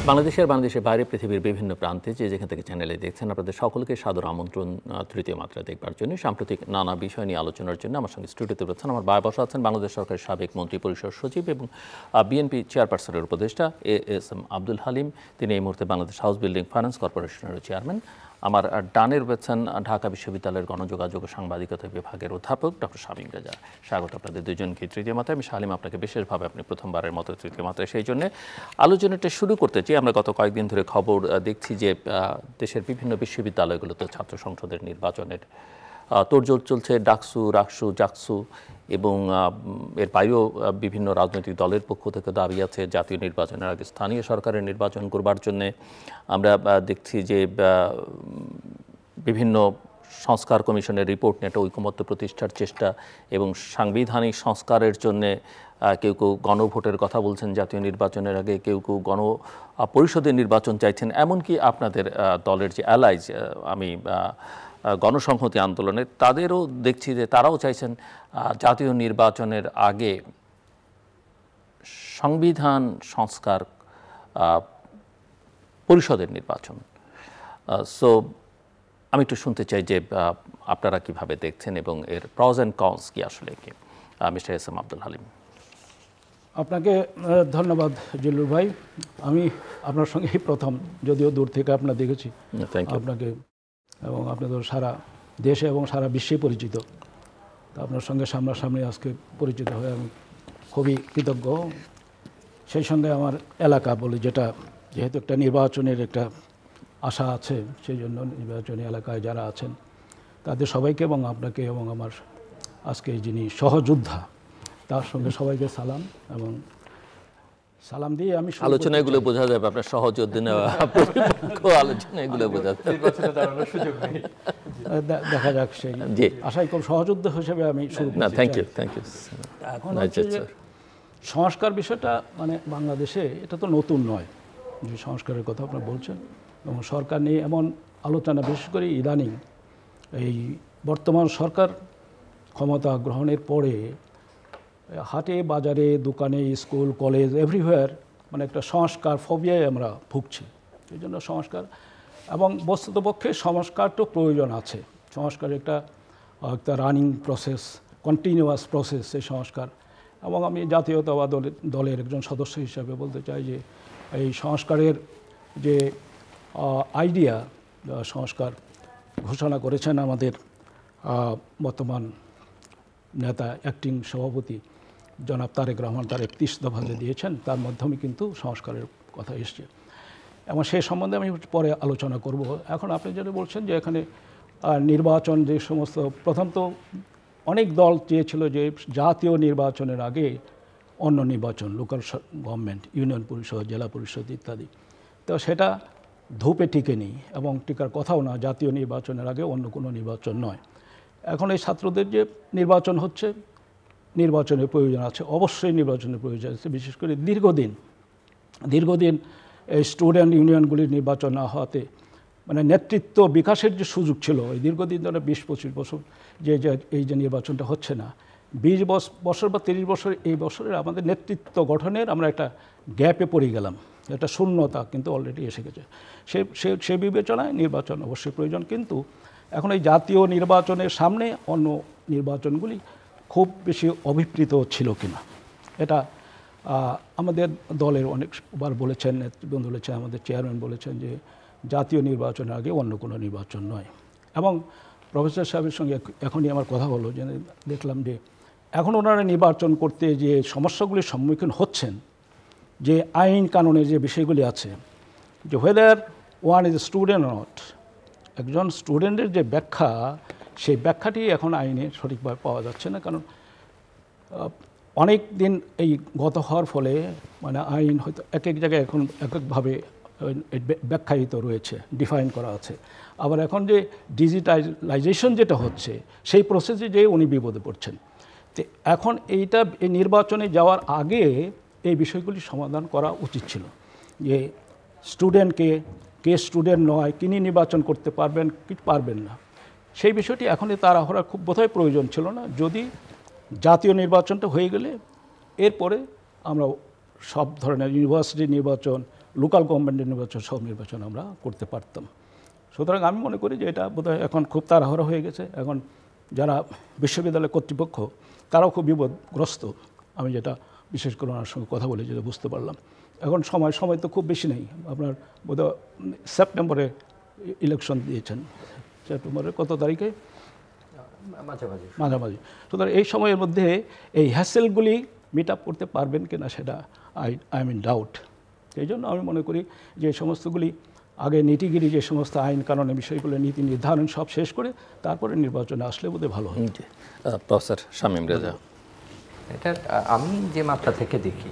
বাংলাদেশের বাইরে পৃথিবীর বিভিন্ন প্রান্তে যেখান থেকে চ্যানেলে দেখছেন আপনাদের সকলকে সাদর আমন্ত্রণ তৃতীয় মাত্রা দেখবার জন্য। সাম্প্রতিক নানা বিষয় নিয়ে আলোচনার জন্য আমার সঙ্গে স্টুডিওতে রয়েছেন আমার বায় বসা আছেন বাংলাদেশ সরকারের সাবেক মন্ত্রী পরিষদ সচিব এবং বিএনপি চেয়ারপারসনের উপদেষ্টা এএসএম আব্দুল হালিম। তিনি এই মুহূর্তে বাংলাদেশ হাউস বিল্ডিং ফাইন্যান্স কর্পোরেশনের চেয়ারম্যান। আমার ডানে রয়েছেন ঢাকা বিশ্ববিদ্যালয়ের গণযোগাযোগ ও সাংবাদিকতা বিভাগের অধ্যাপক ডক্টর শামীম রেজা। স্বাগত আপনাদের দুজনকে তৃতীয় মাত্রায়। আমি শালিম আপনাকে বিশেষভাবে আপনি প্রথমবারের মতো তৃতীয় মাত্রায়, সেই জন্য আলোচনাটা শুরু করতে চাই। আমরা গত কয়েকদিন ধরে খবর দেখছি যে দেশের বিভিন্ন বিশ্ববিদ্যালয়গুলোতে ছাত্র সংসদের নির্বাচনের তোড়জোড় চলছে। ডাকসু, রাকসু, জাকসু এবং এর বাইরেও বিভিন্ন রাজনৈতিক দলের পক্ষ থেকে দাবি আছে জাতীয় নির্বাচনের আগে স্থানীয় সরকারের নির্বাচন করবার জন্যে। আমরা দেখছি যে বিভিন্ন সংস্কার কমিশনের রিপোর্ট নিয়ে একটা ঐকমত্য প্রতিষ্ঠার চেষ্টা এবং সাংবিধানিক সংস্কারের জন্যে কেউ কেউ গণভোটের কথা বলছেন জাতীয় নির্বাচনের আগে, কেউ কেউ গণপরিষদের নির্বাচন চাইছেন। এমনকি আপনাদের দলের যে অ্যালাইজ আমি গণসংহতি আন্দোলনে তাদেরও দেখছি যে তারাও চাইছেন জাতীয় নির্বাচনের আগে সংবিধান সংস্কার, পরিষদের নির্বাচন। সো আমি একটু শুনতে চাই যে আপনারা কিভাবে দেখছেন এবং এর প্রজ অ্যান্ড কনস কি আসলে কি। Mister S M Abdul Halim. আপনাকে ধন্যবাদ জিল্লুর ভাই। আমি আপনার সঙ্গে প্রথম, যদিও দূর থেকে আপনার দেখেছি আপনাকে, এবং আপনি তো সারা দেশে এবং সারা বিশ্বে পরিচিত। তো আপনার সঙ্গে সামনাসামনি আজকে পরিচিত হয়ে আমি খুবই কৃতজ্ঞ। সেই সঙ্গে আমার এলাকা বলে যেহেতু একটা নির্বাচনের একটা আশা আছে, সেই জন্য নির্বাচনী এলাকায় যারা আছেন তাদের সবাইকে এবং আপনাকে এবং আমার আজকে যিনি সহযোদ্ধা তার সঙ্গে সবাইকে সালাম, এবং সালাম দিয়ে আমি আলোচনাগুলো বোঝা যাবে আপনার সহযোদ্ধা নেওয়া আলোচনাগুলো বোঝা যাবে, দেখা যাক। সেই আশায় খুব সহযোদ্ধা হিসেবে আমি শুরু করছি। Thank you. এখন সংস্কার বিষয়টা মানে বাংলাদেশে এটা তো নতুন নয় যে সংস্কারের কথা আপনারা বলছেন, এবং সরকার নিয়ে এমন আলোচনা বিশেষ করে ইদানিং এই বর্তমান সরকার ক্ষমতা গ্রহণের পরে হাটে বাজারে দোকানে স্কুল কলেজ এভরিওয়্যার মানে একটা সংস্কার ফোবিয়ায় আমরা ভুগছি। এই জন্য সংস্কার, এবং বস্তুতপক্ষে সংস্কার তো প্রয়োজন আছে। সংস্কার একটা রানিং প্রসেস, কন্টিনিউয়াস প্রসেস এই সংস্কার। এবং আমি জাতীয়তাবাদ দলের একজন সদস্য হিসাবে বলতে চাই যে এই সংস্কারের যে আইডিয়া, সংস্কার ঘোষণা করেছেন আমাদের বর্তমান নেতা অ্যাক্টিং সভাপতি জনাব তারেক রহমান, তার 31 দফা যে দিয়েছেন তার মাধ্যমে কিন্তু সংস্কারের কথা এসছে, এবং সেই সম্বন্ধে আমি পরে আলোচনা করব। এখন আপনি যেটা বলছেন যে এখানে নির্বাচন যে সমস্ত, প্রথম তো অনেক দল চেয়েছিল যে জাতীয় নির্বাচনের আগে অন্য নির্বাচন, লোকাল গভর্নমেন্ট, ইউনিয়ন পরিষদ, জেলা পরিষদ ইত্যাদি। তো সেটা ধূপে টিকে নেই এবং টিকার কথাও না। জাতীয় নির্বাচনের আগে অন্য কোনো নির্বাচন নয়। এখন এই ছাত্রদের যে নির্বাচন হচ্ছে, নির্বাচনের প্রয়োজন আছে, অবশ্যই নির্বাচনের প্রয়োজন আছে। বিশেষ করে দীর্ঘদিন এই স্টুডেন্ট ইউনিয়নগুলির নির্বাচন না হওয়াতে মানে নেতৃত্ব বিকাশের যে সুযোগ ছিল এই দীর্ঘদিন ধরে 20-25 বছর এই যে নির্বাচনটা হচ্ছে না, 20 বছর বা 30 বছর, এই বছরের আমাদের নেতৃত্ব গঠনের আমরা একটা গ্যাপে পড়ে গেলাম, একটা শূন্যতা কিন্তু অলরেডি এসে গেছে। সে বিবেচনায় নির্বাচন অবশ্যই প্রয়োজন, কিন্তু এখন এই জাতীয় নির্বাচনের সামনে অন্য নির্বাচনগুলি খুব বেশি অভিপ্রেত ছিল কিনা, এটা আমাদের দলের অনেকবার বলেছেন, নেতৃবৃন্দ বলেছেন, আমাদের চেয়ারম্যান বলেছেন যে জাতীয় নির্বাচনের আগে অন্য কোনো নির্বাচন নয়। এবং প্রফেসর সাহেবের সঙ্গে এখনই আমার কথা হলো যে দেখলাম যে এখন ওনারা নির্বাচন করতে যে সমস্যাগুলির সম্মুখীন হচ্ছেন, যে আইন কানুনের যে বিষয়গুলি আছে, যে whether one is a student not, একজন স্টুডেন্টের যে ব্যাখ্যা, সেই ব্যাখ্যাটি এখন আইনে সঠিকভাবে পাওয়া যাচ্ছে না। কারণ অনেক দিন এই গত হওয়ার ফলে মানে আইন হয়তো এক জায়গায় এখন এককভাবে ব্যাখ্যায়িত রয়েছে, ডিফাইন করা আছে। আবার এখন যে ডিজিটালাইজেশন যেটা হচ্ছে সেই প্রসেসে যে উনি বিপদে পড়ছেন। তো এখন এই নির্বাচনে যাওয়ার আগে এই বিষয়গুলি সমাধান করা উচিত ছিল, যে স্টুডেন্টকে কে স্টুডেন্ট নয়, কিনি নির্বাচন করতে পারবেন কি পারবেন না, সেই বিষয়টি এখনই তাড়াহুড়া খুব বোধহয় প্রয়োজন ছিল না। যদি জাতীয় নির্বাচনটা হয়ে গেলে এরপরে আমরা সব ধরনের ইউনিভার্সিটি নির্বাচন, লোকাল গভর্নমেন্টের নির্বাচন সব নির্বাচন আমরা করতে পারতাম। সুতরাং আমি মনে করি যে এটা বোধহয় এখন খুব তাড়াহুড়ো হয়ে গেছে। এখন যারা বিশ্ববিদ্যালয় কর্তৃপক্ষ তারাও খুব বিপদগ্রস্ত। আমি যেটা বিশেষ করে ওনার সঙ্গে কথা বলে যেটা বুঝতে পারলাম, এখন সময় তো খুব বেশি নেই। আপনার বোধহয় সেপ্টেম্বরে ইলেকশন দিয়েছেন, সেপ্টেম্বরের কত তারিখে? মাঝামাঝি। সুতরাং এই সময়ের মধ্যে এই হ্যাসেলগুলি মিট আপ করতে পারবেন কিনা সেটা আই এম ইন ডাউট। এই জন্য আমি মনে করি যে সমস্তগুলি আগে নীতিগিরি যে সমস্ত আইন কানুনের বিষয়গুলো নীতি নির্ধারণ সব শেষ করে তারপরে নির্বাচনে আসলে বোধহয় ভালো হয়। প্রফেসর শামীম রেজা, এটা আমি যে মাত্রা থেকে দেখি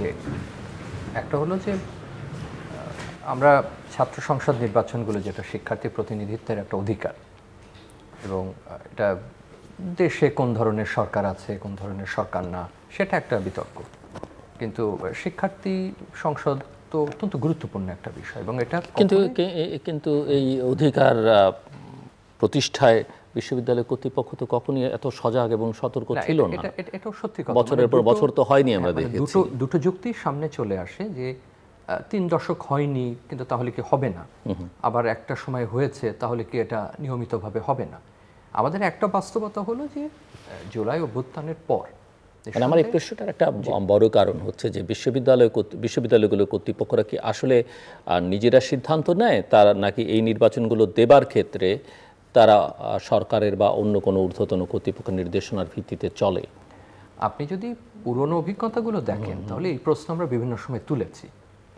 যে একটা হলো যে আমরা ছাত্র সংসদ নির্বাচনগুলো যেটা শিক্ষার্থী প্রতিনিধিত্বের একটা অধিকার, এবং এটা দেশে কোন ধরনের সরকার আছে কোন ধরনের সরকার না সেটা একটা বিতর্ক, কিন্তু শিক্ষার্থী সংসদ তো অত্যন্ত গুরুত্বপূর্ণ একটা বিষয়। এবং এটা কিন্তু এই অধিকার প্রতিষ্ঠায় বিশ্ববিদ্যালয় কর্তৃপক্ষ তো কখনই এত সজাগ এবং সতর্ক ছিল না। এটাও সত্যি কথা, বছরের পর বছর তো হয়নি। আমরা দেখেছি দুটো যুক্তি সামনে চলে আসে যে 3 দশক হয়নি কিন্তু তাহলে কি হবে না, আবার একটা সময় হয়েছে তাহলে কি এটা নিয়মিতভাবে হবে না। আমাদের একটা বাস্তবতা হলো যে জুলাই অভ্যুত্থানের পর আমার এই প্রশ্নটার একটা বড় কারণ হচ্ছে যে বিশ্ববিদ্যালয়গুলো কর্তৃপক্ষরা কি আসলে নিজেরা সিদ্ধান্ত নেয় তারা, নাকি এই নির্বাচনগুলো দেবার ক্ষেত্রে তারা সরকারের বা অন্য কোনো ঊর্ধ্বতন কর্তৃপক্ষের নির্দেশনার ভিত্তিতে চলে? আপনি যদি পুরনো অভিজ্ঞতাগুলো দেখেন তাহলে এই প্রশ্ন আমরা বিভিন্ন সময় তুলেছি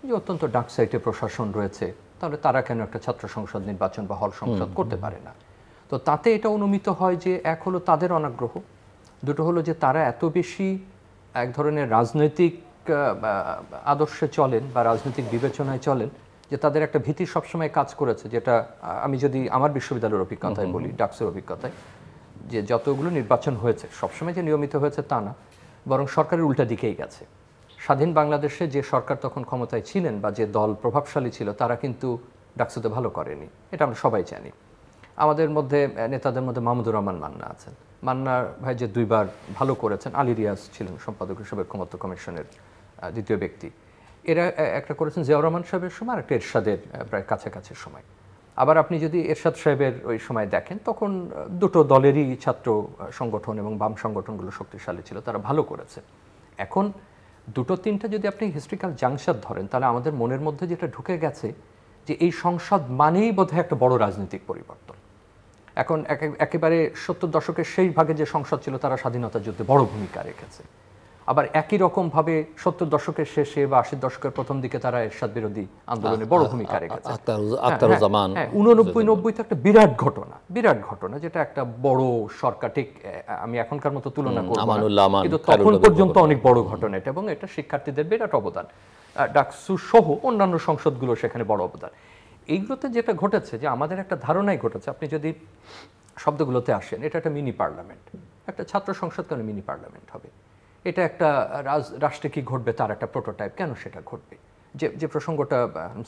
যে অত্যন্ত ডাক সাইটে প্রশাসন রয়েছে, তাহলে তারা কেন একটা ছাত্র সংসদ নির্বাচন বা হল সংসদ করতে পারে না। তো তাতে এটা অনুমিত হয় যে এক হলো তাদের অনাগ্রহ, দুটো হলো যে তারা এত বেশি এক ধরনের রাজনৈতিক আদর্শে চলেন বা রাজনৈতিক বিবেচনায় চলেন যে তাদের একটা ভীতি সবসময় কাজ করেছে। যেটা আমি যদি আমার বিশ্ববিদ্যালয়ের অভিজ্ঞতায় বলি, ডাকসের অভিজ্ঞতায়, যে যতগুলো নির্বাচন হয়েছে সবসময় যে নিয়মিত হয়েছে তা না, বরং সরকারের উল্টা দিকেই গেছে। স্বাধীন বাংলাদেশে যে সরকার তখন ক্ষমতায় ছিলেন বা যে দল প্রভাবশালী ছিল তারা কিন্তু ডাকসুতে ভালো করেনি, এটা আমরা সবাই জানি। আমাদের মধ্যে নেতাদের মধ্যে মাহমুদুর রহমান মান্না আছেন, মান্না ভাই যে 2 বার ভালো করেছেন, আলী রিয়াজ ছিলেন সম্পাদক হিসেবে ঐকমত্য কমিশনের দ্বিতীয় ব্যক্তি, এরা একটা করেছেন জিয়াউর রহমান সাহেবের সময় আর একটা এরশাদের প্রায় কাছাকাছি সময়। আবার আপনি যদি এরশাদ সাহেবের ওই সময় দেখেন তখন দুটো দলেরই ছাত্র সংগঠন এবং বাম সংগঠনগুলো শক্তিশালী ছিল, তারা ভালো করেছে। এখন দুটো তিনটা যদি আপনি হিস্ট্রিক্যাল জাংশন ধরেন তাহলে আমাদের মনের মধ্যে যেটা ঢুকে গেছে যে এই সংসদ মানেই বোধহয় একটা বড় রাজনৈতিক পরিবর্তন। এখন একেবারে 70 দশকের সেই ভাগে যে সংসদ ছিল তারা স্বাধীনতা যুদ্ধে বড় ভূমিকা রেখেছে, আবার একই রকমভাবে 70 দশকের শেষে বা 80 দশকের প্রথম দিকে তারা এরশাদ বিরোধী আন্দোলনে বড় ভূমিকা রেখেছে। 89-90 তো একটা বিরাট ঘটনা, যেটা একটা বড় সরকার, ঠিক আমি এখনকার মতো তুলনা করব না, কিন্তু তখন পর্যন্ত অনেক বড় ঘটনা এটা, এবং এটা শিক্ষার্থীদের বিরাট অবদান, ডাকসু সহ অন্যান্য সংসদগুলো সেখানে বড় অবদান। এইগুলোতে যেটা ঘটেছে যে আমাদের একটা ধারণাই ঘটেছে, আপনি যদি শব্দগুলোতে আসেন, এটা একটা মিনি পার্লামেন্ট, একটা ছাত্র সংসদ কেন মিনি পার্লামেন্ট হবে, এটা একটা রাষ্ট্রে কি ঘটবে তার একটা প্রোটোটাইপ, কেন সেটা ঘটবে, যে প্রসঙ্গটা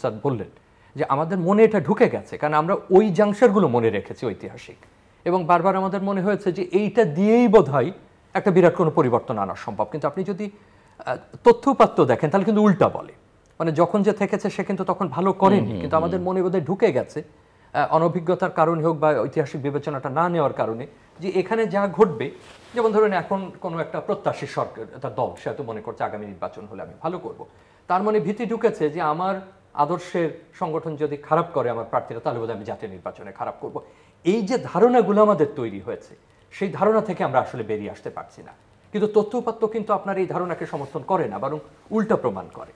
স্যার বললেন যে আমাদের মনে এটা ঢুকে গেছে, কারণ আমরা ওই জাংশনগুলো মনে রেখেছি ঐতিহাসিক, এবং বারবার আমাদের মনে হয়েছে যে এইটা দিয়েই বোধহয় একটা বিরাট কোনো পরিবর্তন আনা সম্ভব। কিন্তু আপনি যদি তথ্যপাত্য দেখেন তাহলে কিন্তু উল্টা বলে, মানে যখন যে থেকেছে সে কিন্তু তখন ভালো করেনি, কিন্তু আমাদের মনে বোধহয় ঢুকে গেছে অনভিজ্ঞতার কারণে হোক বা ঐতিহাসিক বিবেচনাটা না নেওয়ার কারণে, যে এখানে যা ঘটবে, যেমন ধরুন এখন কোনো একটা প্রত্যাশী সরকার তার দল সে হয়তো মনে করছে আগামী নির্বাচন হলে আমি ভালো করব, তার মনে ভীতি ঢুকেছে যে আমার আদর্শের সংগঠন যদি খারাপ করে আমার প্রার্থীরা তাহলে বোধহয় আমি জাতীয় নির্বাচনে খারাপ করব। এই যে ধারণাগুলো আমাদের তৈরি হয়েছে সেই ধারণা থেকে আমরা আসলে বেরিয়ে আসতে পারছি না। কিন্তু তথ্যপাত্য কিন্তু আপনার এই ধারণাকে সমর্থন করে না, বরং উল্টা প্রমাণ করে।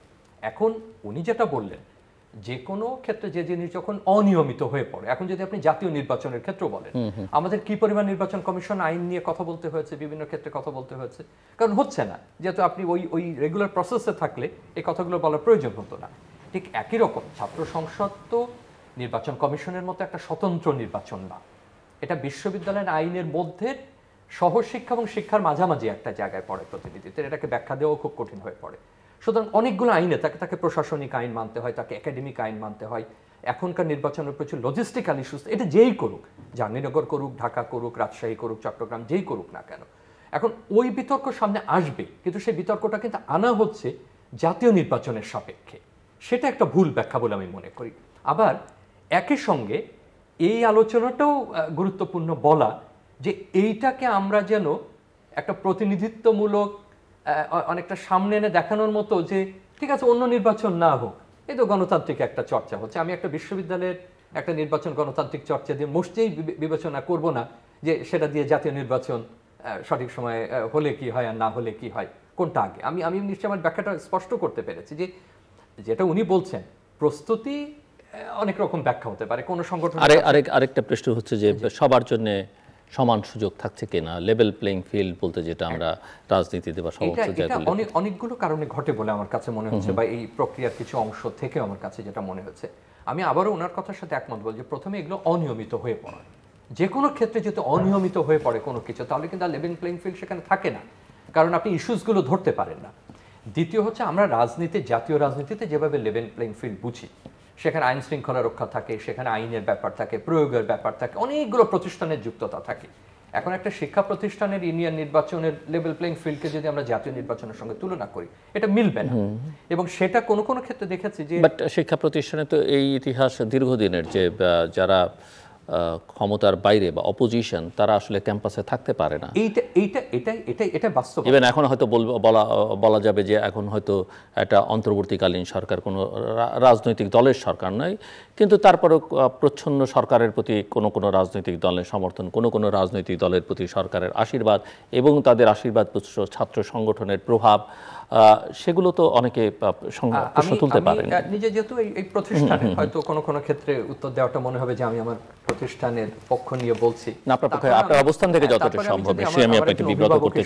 এখন উনি যেটা বললেন, যে কোনো ক্ষেত্রে যে জিনিস যখন অনিয়মিত হয়ে পড়ে, এখন যদি আপনি জাতীয় নির্বাচনের ক্ষেত্র বলেন, আমাদের কি পরিমাণ নির্বাচন কমিশন আইন নিয়ে কথা বলতে হয়েছে, বিভিন্ন ক্ষেত্রে কথা বলতে হয়েছে, কারণ হচ্ছে না, যেহেতু আপনি ওই রেগুলার প্রসেসে থাকলে এই কথাগুলো বলার প্রয়োজন হতো না। ঠিক একই রকম ছাত্র সংসদ তো নির্বাচন কমিশনের মতো একটা স্বতন্ত্র নির্বাচন না, এটা বিশ্ববিদ্যালয়ের আইনের মধ্যে সহশিক্ষা এবং শিক্ষার মাঝামাঝি একটা জায়গায় পড়ে প্রতিনিধিত্বের, এটাকে ব্যাখ্যা দেওয়াও খুব কঠিন হয়ে পড়ে। সুতরাং অনেকগুলো আইনে তাকে প্রশাসনিক আইন মানতে হয়, তাকে একাডেমিক আইন মানতে হয়। এখনকার নির্বাচনের প্রচুর লজিস্টিক্যাল ইস্যুস, এটা যেই করুক, জাহাঙ্গীরনগর করুক, ঢাকা করুক, রাজশাহী করুক, চট্টগ্রাম, যেই করুক না কেন, এখন ওই বিতর্ক সামনে আসবে, কিন্তু সেই বিতর্কটা কিন্তু আনা হচ্ছে জাতীয় নির্বাচনের সাপেক্ষে। সেটা একটা ভুল ব্যাখ্যা বলে আমি মনে করি। আবার একই সঙ্গে এই আলোচনাটাও গুরুত্বপূর্ণ বলা যে এইটাকে আমরা যেন একটা প্রতিনিধিত্বমূলক অনেকটা সামনে এনে দেখানোর মতো যে ঠিক আছে অন্য নির্বাচন না হোক, এই তো গণতান্ত্রিক একটা চর্চা হচ্ছে, আমি একটা বিশ্ববিদ্যালয়ের একটা নির্বাচন গণতান্ত্রিক চর্চা দিয়ে মোটেই বিবেচনা করব না যে সেটা দিয়ে জাতীয় নির্বাচন সঠিক সময়ে হলে কি হয় আর না হলে কি হয়, কোনটা আগে। আমি নিশ্চয়ই আমার ব্যাখ্যাটা স্পষ্ট করতে পেরেছি যে যেটা উনি বলছেন প্রস্তুতি অনেক রকম ব্যাখ্যা হতে পারে কোন সংগঠন। আরেকটা প্রশ্ন হচ্ছে যে সবার জন্য সমান সুযোগ থাকছে কিনা, লেভেল প্লেইং ফিল্ড বলতে যেটা আমরা রাজনীতিতে বা সর্বোচ্চ জায়গায় অনেকগুলো কারণে ঘটে বলে আমার কাছে মনে হচ্ছে, বা এই প্রক্রিয়ার কিছু অংশ থেকে আমার কাছে যেটা মনে হচ্ছে। আমি আবারও ওনার কথার সাথে একমত বল যে প্রথমে এগুলো অনিয়মিত হয়ে পড়ে, যে কোনো ক্ষেত্রে যদি অনিয়মিত হয়ে পড়ে কোনো কিছু তাহলে কিন্তু লেভেল প্লেইং ফিল্ড সেখানে থাকে না, কারণ আপনি ইস্যুসগুলো ধরতে পারেন না। দ্বিতীয় হচ্ছে আমরা রাজনীতি, জাতীয় রাজনীতিতে যেভাবে লেভেল প্লেইং ফিল্ড বুঝি, সেখানে আইন শৃঙ্খলা রক্ষা থাকে, সেখানে আইনের ব্যাপার থাকে, প্রয়োগের ব্যাপার থাকে, অনেকগুলো প্রতিষ্ঠানের যুক্ততা থাকে। এখন একটা শিক্ষা প্রতিষ্ঠানের ইউনিয়ন নির্বাচনের লেভেল প্লেইং ফিল্ডকে যদি আমরা জাতীয় নির্বাচনের সঙ্গে তুলনা করি এটা মিলবে না, এবং সেটা কোনো কোনো ক্ষেত্রে দেখেছি যে শিক্ষা প্রতিষ্ঠানে তো এই ইতিহাস দীর্ঘদিনের যে যারা ক্ষমতার বাইরে বা অপোজিশন তারা আসলে ক্যাম্পাসে থাকতে পারে না। এটা বাস্তব। ইভেন এখন হয়তো বলা যাবে যে এখন হয়তো একটা অন্তর্বর্তীকালীন সরকার, কোনো রাজনৈতিক দলের সরকার নয়, কিন্তু তারপরেও প্রচ্ছন্ন সরকারের প্রতি কোনো রাজনৈতিক দলের সমর্থন, কোনো রাজনৈতিক দলের প্রতি সরকারের আশীর্বাদ এবং তাদের আশীর্বাদ ছাত্র সংগঠনের প্রভাব, সেগুলো তো অনেকে প্রশ্ন তুলতে পারেন। নিজে যেহেতু এই প্রতিষ্ঠানে হয়তো কোনো ক্ষেত্রে উত্তর দেওয়াটা মনে হবে যে আমি আমার প্রতিষ্ঠানের পক্ষ নিয়ে বলছি না, আপনার অবস্থান থেকে যতটা সম্ভব আমি আপনাকে বিব্রত করতে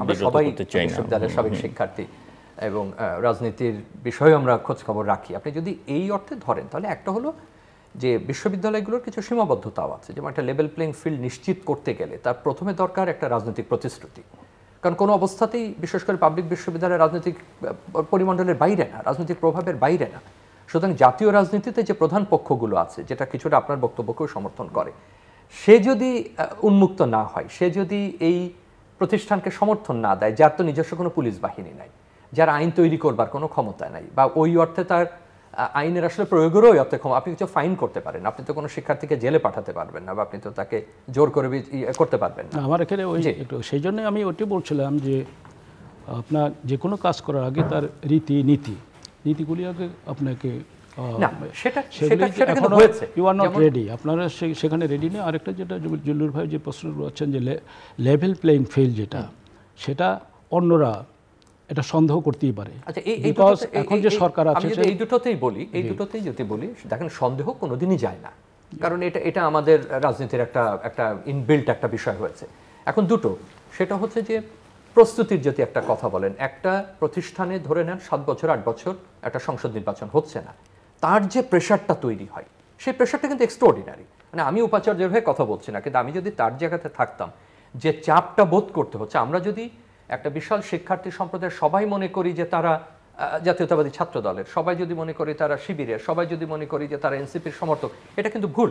আমরা সবাই বিশ্ববিদ্যালয়ের সাবেক শিক্ষার্থী এবং রাজনীতির বিষয়ে আমরা খোঁজ খবর রাখি। আপনি যদি এই অর্থে ধরেন তাহলে একটা হলো যে বিশ্ববিদ্যালয়গুলোর কিছু সীমাবদ্ধতাও আছে, যেমন একটা লেভেল প্লেইং ফিল্ড নিশ্চিত করতে গেলে তার প্রথমে দরকার একটা রাজনৈতিক প্রতিশ্রুতি, কারণ কোনো অবস্থাতেই বিশেষ করে পাবলিক বিশ্ববিদ্যালয়ের রাজনৈতিক পরিমণ্ডলের বাইরে না, রাজনৈতিক প্রভাবের বাইরে না। সুতরাং জাতীয় রাজনীতিতে যে প্রধান পক্ষগুলো আছে, যেটা কিছুটা আপনার বক্তব্যকেও সমর্থন করে, সে যদি উন্মুক্ত না হয়, সে যদি এই প্রতিষ্ঠানকে সমর্থন না দেয়, যার তো নিজস্ব কোনো পুলিশ বাহিনী নাই, যার আইন তৈরি করবার কোনো ক্ষমতা নাই, বা ওই অর্থে তার আইনের আসলে প্রয়োগেরও অর্থে আপনি কিছু ফাইন করতে পারেন, আপনি তো কোনো শিক্ষার্থীকে জেলে পাঠাতে পারবেন না, বা আপনি তো তাকে জোর করে করতে পারবেন না। আমার এখানে ওই একটু সেই জন্য আমি ওইটি বলছিলাম যে আপনার যে কোনো কাজ করার আগে তার নীতিগুলি আগে আপনাকে ইউ আর নট রেডি, আপনারা সেখানে রেডি নেই। আরেকটা যেটা জুলুর ভাই যে প্রশ্ন করছেন যে লেভেল প্লেইং ফিল্ড যেটা, সেটা অন্যরা এটা সন্দেহ করতেই পারে। আচ্ছা, এখন যে সরকার আছে এই দুটোতেই যদি বলি, দেখেন সন্দেহ কোনোদিনই যায় না, কারণ এটা আমাদের রাজনীতির একটা ইনবিল্ট একটা বিষয় হয়েছে। এখন দুটো, সেটা হচ্ছে যে প্রস্তুতির যদি একটা কথা বলেন, একটা প্রতিষ্ঠানে ধরে নেন 7 বছর 8 বছর একটা সংসদ নির্বাচন হচ্ছে না, তার যে প্রেশারটা তৈরি হয় সেই প্রেশারটা কিন্তু এক্সট্রাঅর্ডিনারি। মানে আমি উপাচার্যের হয়ে কথা বলছি না, কিন্তু আমি যদি তার জায়গাতে থাকতাম, যে চাপটা বোধ করতে হচ্ছে, আমরা যদি একটা বিশাল শিক্ষার্থী সম্প্রদায়ের সবাই মনে করি যে তারা জাতীয়তাবাদী ছাত্র দলের, সবাই যদি মনে করি তারা শিবিরের, সবাই যদি মনে করি যে তারা এনসিপির সমর্থক, এটা কিন্তু ভুল।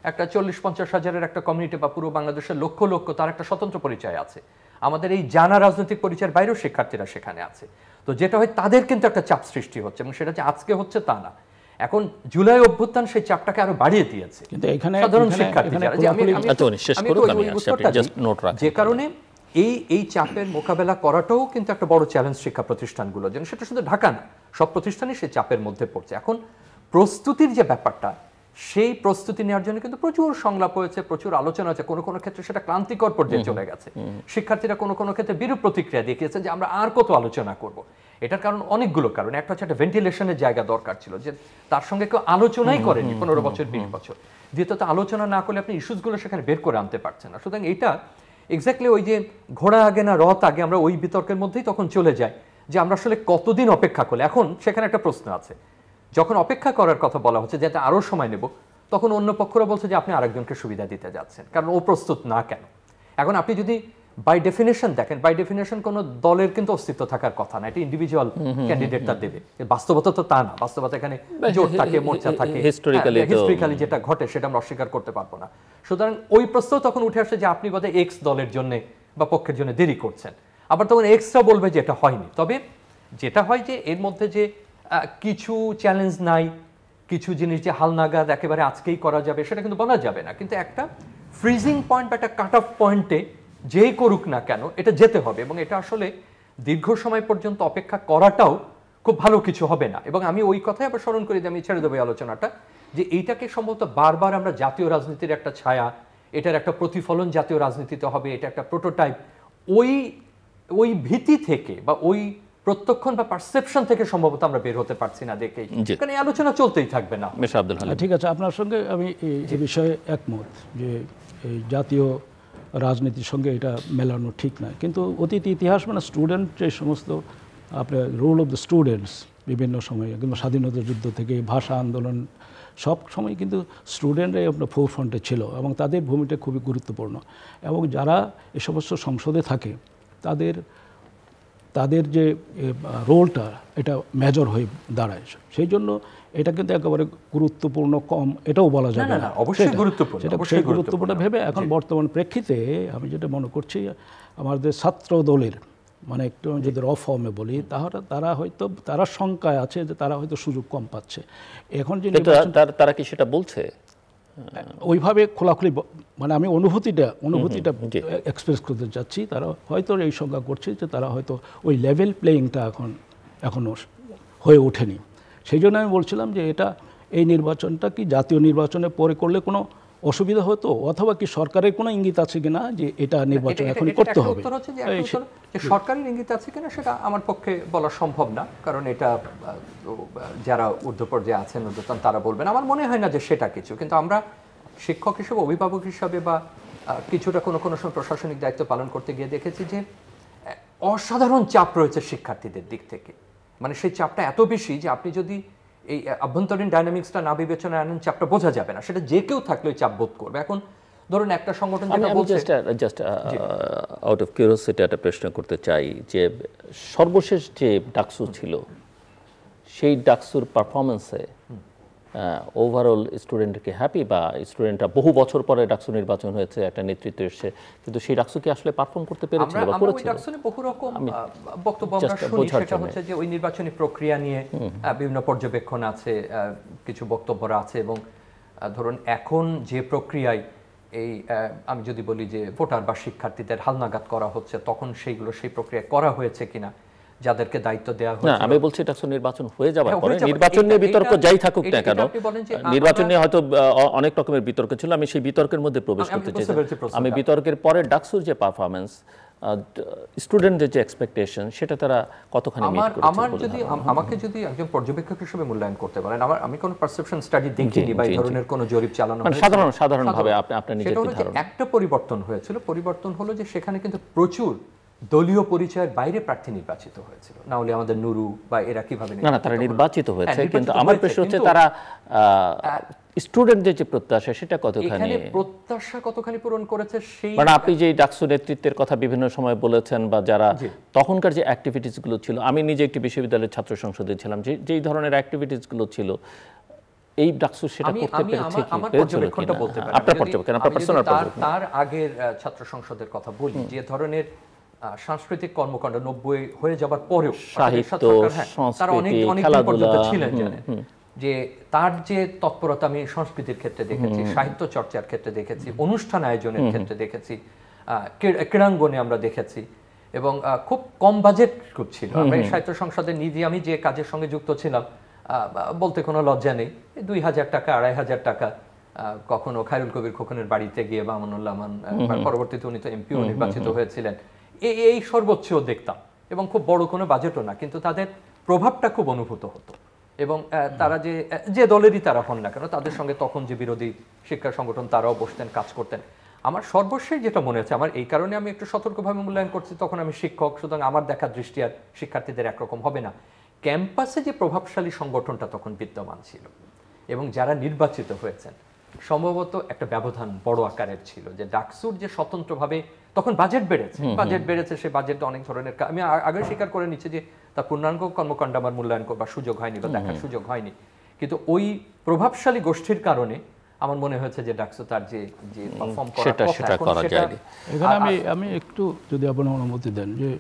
একটা 40-50 হাজারের একটা কমিউনিটি বা পুরো বাংলাদেশের লক্ষ লক্ষ, তার একটা স্বতন্ত্র পরিচয় আছে। আমাদের এই জানা রাজনৈতিক পরিচয়ের বাইরেও শিক্ষার্থীরা সেখানে আছে। তো যেটা হয় তাদের কিন্তু একটা চাপ সৃষ্টি হচ্ছে, এবং সেটা যে আজকে হচ্ছে তা না। এখন জুলাই অভ্যুত্থান সেই চাপটাকে আরো বাড়িয়ে দিয়েছে। কিন্তু এখানে সাধারণ শিক্ষার্থী যে কারণে এই চাপের মোকাবেলা করাটাও কিন্তু একটা বড় চ্যালেঞ্জ শিক্ষা প্রতিষ্ঠানগুলোর জন্য। সেটা শুধু ঢাকা না, সব প্রতিষ্ঠানই সেই চাপের মধ্যে পড়ছে। এখন প্রস্তুতির যে ব্যাপারটা, সেই প্রস্তুতি নেওয়ার জন্য কিন্তু প্রচুর সংলাপ হয়েছে, প্রচুর আলোচনা হয়েছে, কোনো ক্ষেত্রে সেটা ক্লান্তিকর পর্যায়ে চলে গেছে। শিক্ষার্থীরা কোনো ক্ষেত্রে বিরূপ প্রতিক্রিয়া দেখিয়েছেন যে আমরা আর কত আলোচনা করব। এটার কারণ অনেকগুলো কারণ। একটা হচ্ছে একটা ভেন্টিলেশনের জায়গা দরকার ছিল, যে তার সঙ্গে কেউ আলোচনাই করেনি 15 বছর 20 বছর। দ্বিতীয়ত আলোচনা না করলে আপনি ইস্যুসগুলো সেখানে বের করে আনতে পারছেন না। সুতরাং এটা এক্স্যাক্টলি ওই যে ঘোড়া আগে না রথ আগে, আমরা ওই বিতর্কের মধ্যেই তখন চলে যাই যে আমরা আসলে কতদিন অপেক্ষা করলে। এখন সেখানে একটা প্রশ্ন আছে, যখন অপেক্ষা করার কথা বলা হচ্ছে যাতে আরও সময় নেব, তখন অন্য পক্ষরা বলছে যে আপনি আরেকজনকে সুবিধা দিতে যাচ্ছেন, কারণ ও প্রস্তুত না কেন। এখন আপনি যদি বাই ডেফিনেশন দেখেন, বাই ডেফিনেশন কোনো দলের কিন্তু অস্তিত্ব থাকার কথা না, এটা ইন্ডিভিজুয়াল ক্যান্ডিডেট তার দেবে। বাস্তবতা তো তা না, বাস্তবতা এখানে জোট থাকে, মোর্চা থাকে, হিস্ট্রিক্যালি যেটা ঘটে সেটা আমরা অস্বীকার করতে পারবো না। সুতরাং ওই প্রশ্ন তখন উঠে আসে যে আপনি বোধহয় এক্স দলের জন্য বা পক্ষের জন্য দেরি করছেন। আবার তখন এক্সরা বলবে যে এটা হয়নি। তবে যেটা হয় যে এর মধ্যে যে কিছু চ্যালেঞ্জ নাই, কিছু জিনিস যে হালনাগাদ একেবারে আজকেই করা যাবে সেটা কিন্তু বলা যাবে না, কিন্তু একটা ফ্রিজিং পয়েন্ট বা একটা কাট অফ পয়েন্টে যেই করুক না কেন এটা যেতে হবে, এবং এটা আসলে দীর্ঘ সময় পর্যন্ত অপেক্ষা করাটাও খুব ভালো কিছু হবে না। এবং আমি ওই কথাই আবার স্মরণ করি, আমি ছেড়ে দেবো এই আলোচনাটা, যে এইটাকে সম্ভবত বারবার আমরা জাতীয় রাজনীতির একটা ছায়া, এটার একটা প্রতিফলন জাতীয় রাজনীতিতে হবে, এটা একটা প্রোটোটাইপ, ওই ভীতি থেকে বা ওই প্রত্যক্ষণ বা পারসেপশন থেকে সম্ভবত আমরা বের হতে পারছি না দেখেই, কারণ এই আলোচনা চলতেই থাকবে না। ঠিক আছে, আপনার সঙ্গে আমি এই বিষয়ে একমত যে এই জাতীয় রাজনীতির সঙ্গে এটা মেলানো ঠিক নয়, কিন্তু অতীত ইতিহাস মানে স্টুডেন্ট যে সমস্ত আপনার রোল অফ দ্য স্টুডেন্টস বিভিন্ন সময়ে, কিন্তু স্বাধীনতা যুদ্ধ থেকে ভাষা আন্দোলন সব সময় কিন্তু স্টুডেন্টরাই আপনার ফোর ফ্রন্টে ছিল এবং তাদের ভূমিকা খুবই গুরুত্বপূর্ণ। এবং যারা এ সমস্ত সংসদে থাকে তাদের যে রোলটা এটা মেজর হয়ে দাঁড়ায়, সেই জন্য এটা কিন্তু একেবারে গুরুত্বপূর্ণ কম এটাও বলা যাবে না, অবশ্যই গুরুত্বপূর্ণ, সেটা সেই গুরুত্বপূর্ণ ভেবে এখন বর্তমান প্রেক্ষিতে আমি যেটা মনে করছি আমাদের ছাত্র দলের মানে একটু যদি র ফর্মে বলি তারা হয়তো তারা শঙ্কায় আছে যে তারা হয়তো সুযোগ কম পাচ্ছে এখন যে তারা কি সেটা বলছে ওইভাবে খোলাখুলি, মানে আমি অনুভূতিটা এক্সপ্রেস করতে চাচ্ছি, তারা হয়তো এই শঙ্কা করছে যে তারা হয়তো ওই লেভেল প্লেয়িংটা এখনও হয়ে ওঠেনি। সেই জন্য আমি বলছিলাম যে এই নির্বাচনটা কি জাতীয় নির্বাচনে পরে করলে কোনো অসুবিধা হতো, অথবা কি সরকারের কোনো ইঙ্গিত আছে কিনা যে এটা নির্বাচন এখনই করতে হবে? সরকারের ইঙ্গিত আছে কিনা সেটা আমার পক্ষে বলা সম্ভব না, কারণ এটা যারা ঊর্ধ্ব পর্যায়ে আছেন ঊর্ধ্বতন তারা বলবেন। আমার মনে হয় না যে সেটা কিছু, কিন্তু আমরা শিক্ষক হিসেবে, অভিভাবক হিসাবে বা কিছুটা কোনো সময় প্রশাসনিক দায়িত্ব পালন করতে গিয়ে দেখেছি যে অসাধারণ চাপ রয়েছে শিক্ষার্থীদের দিক থেকে। মানে সেই চাপটা এত বেশি যে আপনি যদি এই আভ্যন্তরীণ ডাইনামিক্সটা না বিবেচনায় আনেন চাপটা বোঝা যাবে না, সেটা যে কেউ থাকলে চাপ বোধ করবে। এখন ধরুন একটা সংগঠন যেটা বলছে, জাস্ট আউট অফ কিউরিওসিটি একটা প্রশ্ন করতে চাই যে সর্বশেষ যে ডাকসু ছিল সেই ডাকসুর পারফরমেন্সে ওভারঅল স্টুডেন্টকে হ্যাপি, বা স্টুডেন্টরা বহু বছর পরে ডাকসু নির্বাচন হয়েছে, একটা নেতৃত্ব এসেছে, কিন্তু সেই ডাকসু কি আসলে পারফর্ম করতে পেরেছিল বা করেছিল? ডাকসুনে বহু রকম বক্তব্য আমরা শুনি, সেটা হচ্ছে যে ওই নির্বাচনী প্রক্রিয়া নিয়ে বিভিন্ন পর্যবেক্ষণ আছে, কিছু বক্তব্যরা আছে, এবং ধরুন এখন যে প্রক্রিয়ায় এই আমি যদি বলি যে ভোটার বা শিক্ষার্থীদের হালনাগাদ করা হচ্ছে, তখন সেই প্রক্রিয়া করা হয়েছে কিনা, যাদেরকে দায়িত্ব দেওয়া হয়েছে। আমি বলছি ডাকসু নির্বাচন হয়ে যাওয়ার পরে নির্বাচন নিয়ে বিতর্ক যাই থাকুক না কেন, নির্বাচন নিয়ে হয়তো অনেক রকমের বিতর্ক ছিল, আমি সেই বিতর্কের মধ্যে প্রবেশ করতে চাই। আমি বিতর্কের পরে ডাকসুর যে পারফরমেন্স, স্টুডেন্টদের যে এক্সপেকটেশন, সেটা তারা কতখানি মিট করেছে? আমাকে যদি একজন পর্যবেক্ষক হিসেবে মূল্যায়ন করতে বলেন, আমি কোনো পারসেপশন স্টাডি দেখিনি বা এই ধরনের কোনো জরিপ চালানো হয়নি, সাধারণভাবে আপনার নিজের কি ধারণা? একটা পরিবর্তন হয়েছিল, পরিবর্তন হলো যে সেখানে কিন্তু প্রচুর দলীয় পরিচয়ের বাইরে প্রার্থী নির্বাচিত হয়েছিল। না হলে আমাদের নুরু বা এরা কিভাবে না তারা নির্বাচিত হয়েছে, কিন্তু আমার প্রশ্ন হচ্ছে তারা স্টুডেন্টদের যে প্রত্যাশা সেটা কতখানি পূরণ করেছে সেই, মানে আপনি যে ডাকসু নেতৃত্বের কথা বিভিন্ন সময় বলেছেন বা যারা তখনকার যে অ্যাক্টিভিটিস গুলো ছিল, আমি নিজে একটি বিশ্ববিদ্যালয়ের ছাত্র সংসদে ছিলাম, যেই ধরনের অ্যাক্টিভিটিস গুলো ছিল এই ডাকসু সেটা করতে পেরেছে কি? আমার পর্যবেক্ষণটা বলতে পারি, আপনার পর্যবেক্ষণ, আপনার পার্সোনাল পর্যবেক্ষণ। তার আগের ছাত্র সংসদের কথা বলি, যে ধরনের সাংস্কৃতিক কর্মকাণ্ড 90 হয়ে যাবার পরেও সাহিত্য, তারা অনেক পর্যন্ত ছিলেন, জানেন যে তার যে তৎপরতা আমি সংস্কৃতির ক্ষেত্রে দেখেছি, সাহিত্য চর্চার ক্ষেত্রে দেখেছি, অনুষ্ঠান আয়োজনের ক্ষেত্রে দেখেছি, ক্রীড়াঙ্গনে আমরা দেখেছি, এবং খুব কম বাজেট খুব ছিল। আমরা সাহিত্য সংসদে নিজে আমি যে কাজের সঙ্গে যুক্ত ছিলাম, বলতে কোনো লজ্জা নেই, 2000 টাকা 2500 টাকা, কখনো খায়রুল কবির খোকনের বাড়িতে গিয়ে বা আমানুল্লাহ আমান, পরবর্তীতে উনি তো এমপিও নির্বাচিত হয়েছিলেন, এই সর্বোচ্চ দেখতাম, এবং খুব বড় কোনো বাজেটও না, কিন্তু তাদের প্রভাবটা খুব অনুভূত হতো। এবং তারা যে দলেরই তারা হন না কেন, তাদের সঙ্গে তখন যে বিরোধী শিক্ষা সংগঠন তারাও বসতেন, কাজ করতেন। আমার সর্বশেষ যেটা মনে হচ্ছে, আমার এই কারণে আমি একটু সতর্কভাবে মূল্যায়ন করছি, তখন আমি শিক্ষক, সুতরাং আমার দেখার দৃষ্টি আর শিক্ষার্থীদের একরকম হবে না। ক্যাম্পাসে যে প্রভাবশালী সংগঠনটা তখন বিদ্যমান ছিল এবং যারা নির্বাচিত হয়েছেন, সম্ভবত একটা ব্যবধান বড় আকারের ছিল, যে ডাকসুর যে স্বতন্ত্রভাবে তখন বাজেট বেড়েছে, সে বাজেট অনেক ধরনের, আমি আগে স্বীকার করে নিচ্ছি যে তার পূর্ণাঙ্গ কর্মকাণ্ড আমার মূল্যায়ন করবার সুযোগ হয়নি বা দেখার সুযোগ হয়নি, কিন্তু ওই প্রভাবশালী গোষ্ঠীর কারণে আমার মনে হয়েছে যে ডাকসু তার যে পারফর্ম করা যায়। এখানে আমি একটু যদি আপনার অনুমতি দেন, যে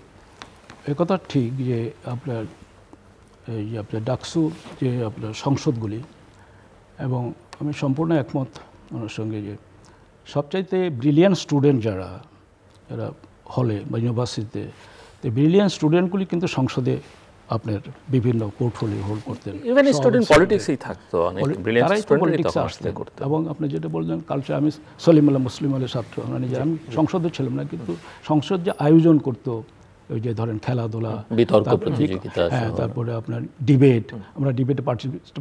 একথা ঠিক যে আপনার এই যে আপনার ডাকসু যে আপনার সংসদগুলি, এবং আমি সম্পূর্ণ একমত ওনার সঙ্গে যে সবচাইতে ব্রিলিয়ান্ট স্টুডেন্ট যারা হলে বা ইউনিভার্সিটিতে, তো ব্রিলিয়ান্ট স্টুডেন্টগুলি কিন্তু সংসদে আপনার বিভিন্ন পোর্টফোলিও হোল্ড করতেন। ইভেন স্টুডেন্ট পলিটিক্সই থাকতো, অনেক ব্রিলিয়ান্ট স্টুডেন্টই তখন আসতে করতেন। এবং আপনি যেটা বললেন কালচার, আমি সলিমুল্লাহ মুসলিম আলের ছাত্র, আমরা নিজে, আমি সংসদে ছিলাম না, কিন্তু সংসদ যে আয়োজন করতো, ওই যে ধরেন খেলাধুলা, বিতর্ক প্রতিযোগিতা, হ্যাঁ, তারপরে আপনার ডিবেট, আমরা ডিবেটে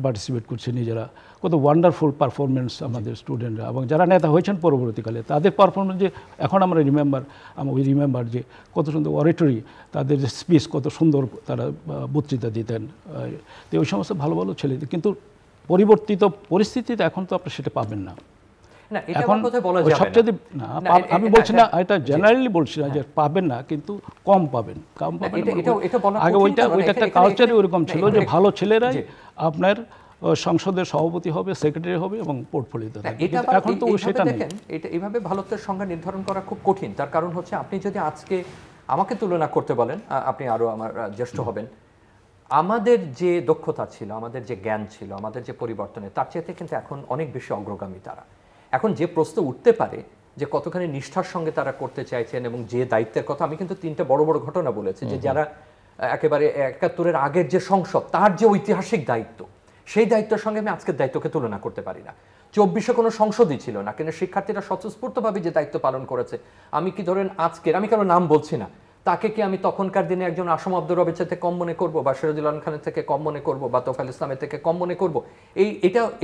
পার্টিসিপেট করছি নিজেরা, কত ওয়ান্ডারফুল পারফরমেন্স আমাদের স্টুডেন্টরা, এবং যারা নেতা হয়েছেন পরবর্তীকালে তাদের পারফরমেন্স যে এখন আমরা রিমেম্বার যে কত সুন্দর অরেটরি, তাদের যে স্পিচ কত সুন্দর তারা বক্তৃতা দিতেন, তো ওই সমস্ত ভালো ভালো ছেলে। কিন্তু পরিবর্তিত পরিস্থিতিতে এখন তো আপনি সেটা পাবেন না। এখন সবচেয়ে না, আমি বলছি না, এটা জেনারেলি বলছি না যে পাবেন না, কিন্তু কম পাবেন, কম পাবেন। আগে ওইটা একটা কালচারই ওইরকম ছিল যে ভালো ছেলেরাই আপনার সংসদের সভাপতি হবে, সেক্রেটারি হবে এবং পোর্টফোলিওতে থাকবে। এখন তো সেটা নেই। এটা এইভাবে ভালোত্বের সংজ্ঞা নির্ধারণ করা খুব কঠিন। তার কারণ হচ্ছে আপনি যদি আজকে আমাকে তুলনা করতে বলেন, আপনি আরো আমার জ্যেষ্ঠ হবেন, আমাদের যে দক্ষতা ছিল, আমাদের যে জ্ঞান ছিল, আমাদের যে পরিবর্তনে, তার চেয়ে কিন্তু এখন অনেক বেশি অগ্রগামী তারা। এখন যে প্রশ্ন উঠতে পারে যে কতখানি নিষ্ঠার সঙ্গে তারা করতে চাইছেন এবং যে দায়িত্বের কথা, আমি কিন্তু 3টা বড় বড় ঘটনা বলেছি যে যারা একেবারে 71-এর আগের যে সংসদ, তার যে ঐতিহাসিক দায়িত্ব, সেই দায়িত্বের সঙ্গে আমি আজকের দায়িত্বকে তুলনা করতে পারি না। 24-এ কোনো সংসদই ছিল না, কিন্তু শিক্ষার্থীরা স্বতঃস্ফূর্তভাবে যে দায়িত্ব পালন করেছে, আমি কি ধরেন আজকের, আমি কারো নাম বলছি না, তাকে কি আমি তখনকার দিনে একজন আসম আব্দুর রবের থেকে কম মনে করবো, বা সিরাজুল আলম খানের থেকে কম মনে করবো, বা তোফায়েল ইসলামের থেকে কম মনে করবো?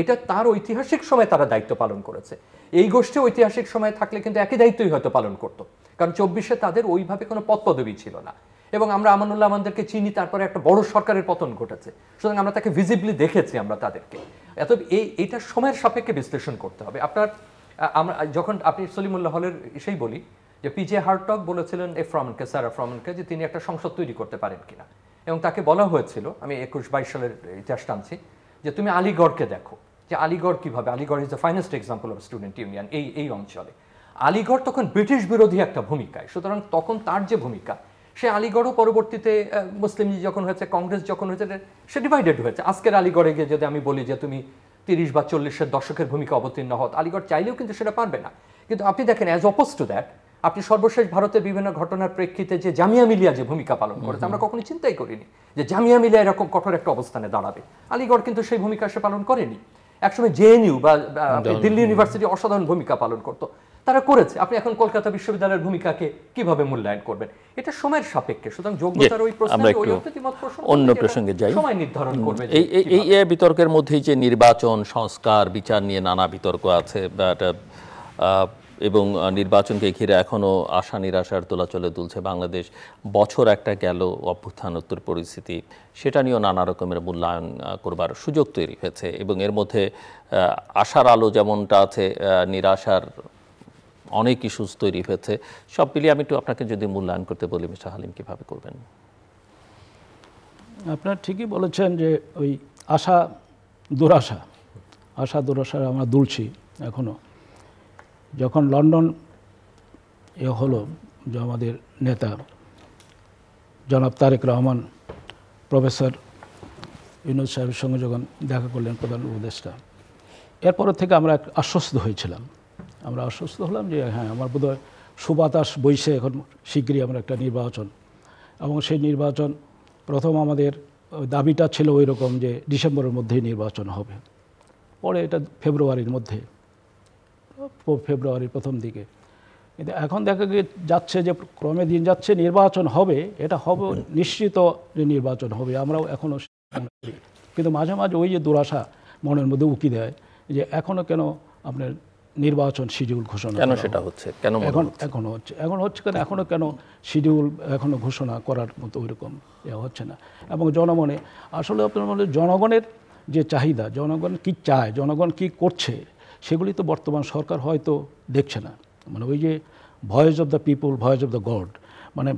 এটা তার ঐতিহাসিক সময় তারা দায়িত্ব পালন করেছে। এই গোষ্ঠী ঐতিহাসিক সময় থাকলে কিন্তু একই দায়িত্বই হয়তো পালন করতো, কারণ 24-এ তাদের ওইভাবে কোনো পদপদবি ছিল না। এবং আমরা আমানুল্লাহ আমাদেরকে চিনি, তারপরে একটা বড় সরকারের পতন ঘটেছে, সুতরাং আমরা তাকে ভিজিবলি দেখেছি আমরা তাদেরকে। এইটা সময়ের সাপেক্ষে বিশ্লেষণ করতে হবে। আমরা যখন আপনি সলিমুল্লাহ হলের সেই বলি যে পিজে হার্টগ বলেছিলেন সারা ফ্রমনকে যে তিনি একটা সংসদ তৈরি করতে পারেন কিনা, এবং তাকে বলা হয়েছিল, আমি 21-22 সালের ইতিহাস টানছি, যে তুমি আলিগড়কে দেখো, যে আলিগড় কিভাবে, Aligarh is the finest example of student union এই অঞ্চলে। আলিগড় তখন ব্রিটিশ বিরোধী একটা ভূমিকায়, সুতরাং তখন তার যে ভূমিকা, সে আলিগড়ও পরবর্তীতে মুসলিম যখন হয়েছে, কংগ্রেস যখন হয়েছে, সে ডিভাইডেড হয়েছে। আজকের আলিগড়ে গিয়ে যদি আমি বলি যে তুমি 30 বা 40-এর দশকের ভূমিকা অবতীর্ণ হও, আলিগড় চাইলেও কিন্তু সেটা পারবে না। কিন্তু আপনি দেখেন, অ্যাজ অপোজ টু দ্যাট, আপনি সর্বশেষ ভারতের বিভিন্ন ঘটনার প্রেক্ষিতে যে জামিয়া মিলিয়া যে ভূমিকা পালন করেছে, আমরা কখনো চিন্তাই করিনি যে জামিয়া মিলিয়া এরকম কঠোর একটা অবস্থানে দাঁড়াবে। আলিগড় কিন্তু সেই ভূমিকা সে পালন করেনি। একসময় জেএনইউ বা দিল্লি ইউনিভার্সিটি অসাধারণ ভূমিকা পালন করতো, তারা করেছে। আপনি এখন কলকাতা বিশ্ববিদ্যালয়ের ভূমিকাকে কিভাবে মূল্যায়ন করবেন? এটা সময়ের সাপেক্ষে, সুতরাং যোগ্যতার ওই প্রশ্নে অন্য প্রসঙ্গে যাই, সময় নির্ধারণ করবে। এই বিতর্কের মধ্যেই যে নির্বাচন সংস্কার বিচার নিয়ে নানা বিতর্ক আছে, এবং নির্বাচনকে ঘিরে এখনও আশা নিরাশার দোলাচলে দুলছে বাংলাদেশ। বছর একটা গেল অভ্যুত্থানোত্তর পরিস্থিতি, সেটা নিয়েও নানা রকমের মূল্যায়ন করবার সুযোগ তৈরি হয়েছে, এবং এর মধ্যে আশার আলো যেমনটা আছে, নিরাশার অনেক ইস্যুস তৈরি হয়েছে। সব মিলিয়ে আমি একটু আপনাকে যদি মূল্যায়ন করতে বলি, মিস্টার হালিম, কীভাবে করবেন? আপনার ঠিকই বলেছেন যে ওই আশা দুরাশা আমরা দুলছি এখনও। যখন লন্ডন হলো, যে আমাদের নেতা জনাব তারেক রহমান প্রফেসর ইউনূস সাহেবের সঙ্গে যখন দেখা করলেন প্রধান উপদেষ্টা, এরপরের থেকে আমরা আশ্বস্ত হয়েছিলাম। আমরা আশ্বস্ত হলাম যে হ্যাঁ, আমার বোধহয় সুবাতাস বইছে, এখন শীঘ্রই আমরা একটা নির্বাচন, এবং সেই নির্বাচন প্রথম আমাদের দাবিটা ছিল ওই রকম যে ডিসেম্বরের মধ্যেই নির্বাচন হবে, পরে এটা ফেব্রুয়ারির প্রথম দিকে। কিন্তু এখন দেখা যাচ্ছে যে ক্রমে দিন যাচ্ছে, নির্বাচন হবে, এটা হবে নিশ্চিত যে নির্বাচন হবে, আমরাও এখনও। কিন্তু মাঝে মাঝে ওই যে দুরাশা মনের মধ্যে উকি দেয় যে এখনও কেন আপনার নির্বাচন শিডিউল ঘোষণা কেন সেটা হচ্ছে, কেন এখন হচ্ছে কেন, এখনও কেন শিডিউল এখনও ঘোষণা করার মতো ওইরকম হচ্ছে না। এবং জনমনে আসলে আপনার মনে জনগণের যে চাহিদা, জনগণ কি চায়, জনগণ কি করছে, সেগুলি তো বর্তমান সরকার হয়তো দেখছে না। মানে ওই যে voice of the people, voice of the god, মানে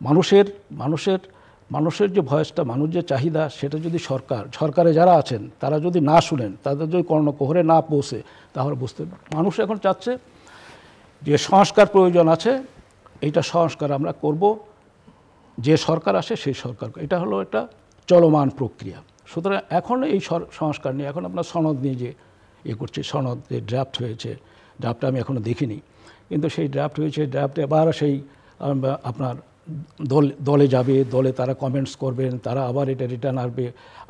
মানুষের যে ভয়েসটা, মানুষ যে চাহিদা, সেটা যদি সরকারে যারা আছেন তারা যদি না শুনেন, তাদের যদি কর্ণকুহরে না পৌঁছে, তাহলে বুঝতে মানুষ এখন চাচ্ছে যে সংস্কার প্রয়োজন আছে, এইটা সংস্কার আমরা করব, যে সরকার আসে সেই সরকার। এটা হলো একটা চলমান প্রক্রিয়া। সুতরাং এখন এই সংস্কার নিয়ে এখন আপনার সনদ নিয়ে যে করছে, সনদ যে ড্রাফট হয়েছে, ড্রাফটটা আমি এখনও দেখিনি, কিন্তু সেই ড্রাফট হয়েছে, ড্রাফটে আবার সেই আপনার দলে যাবে, দলে তারা কমেন্টস করবেন, তারা আবার এটা রিটার্ন আসবে,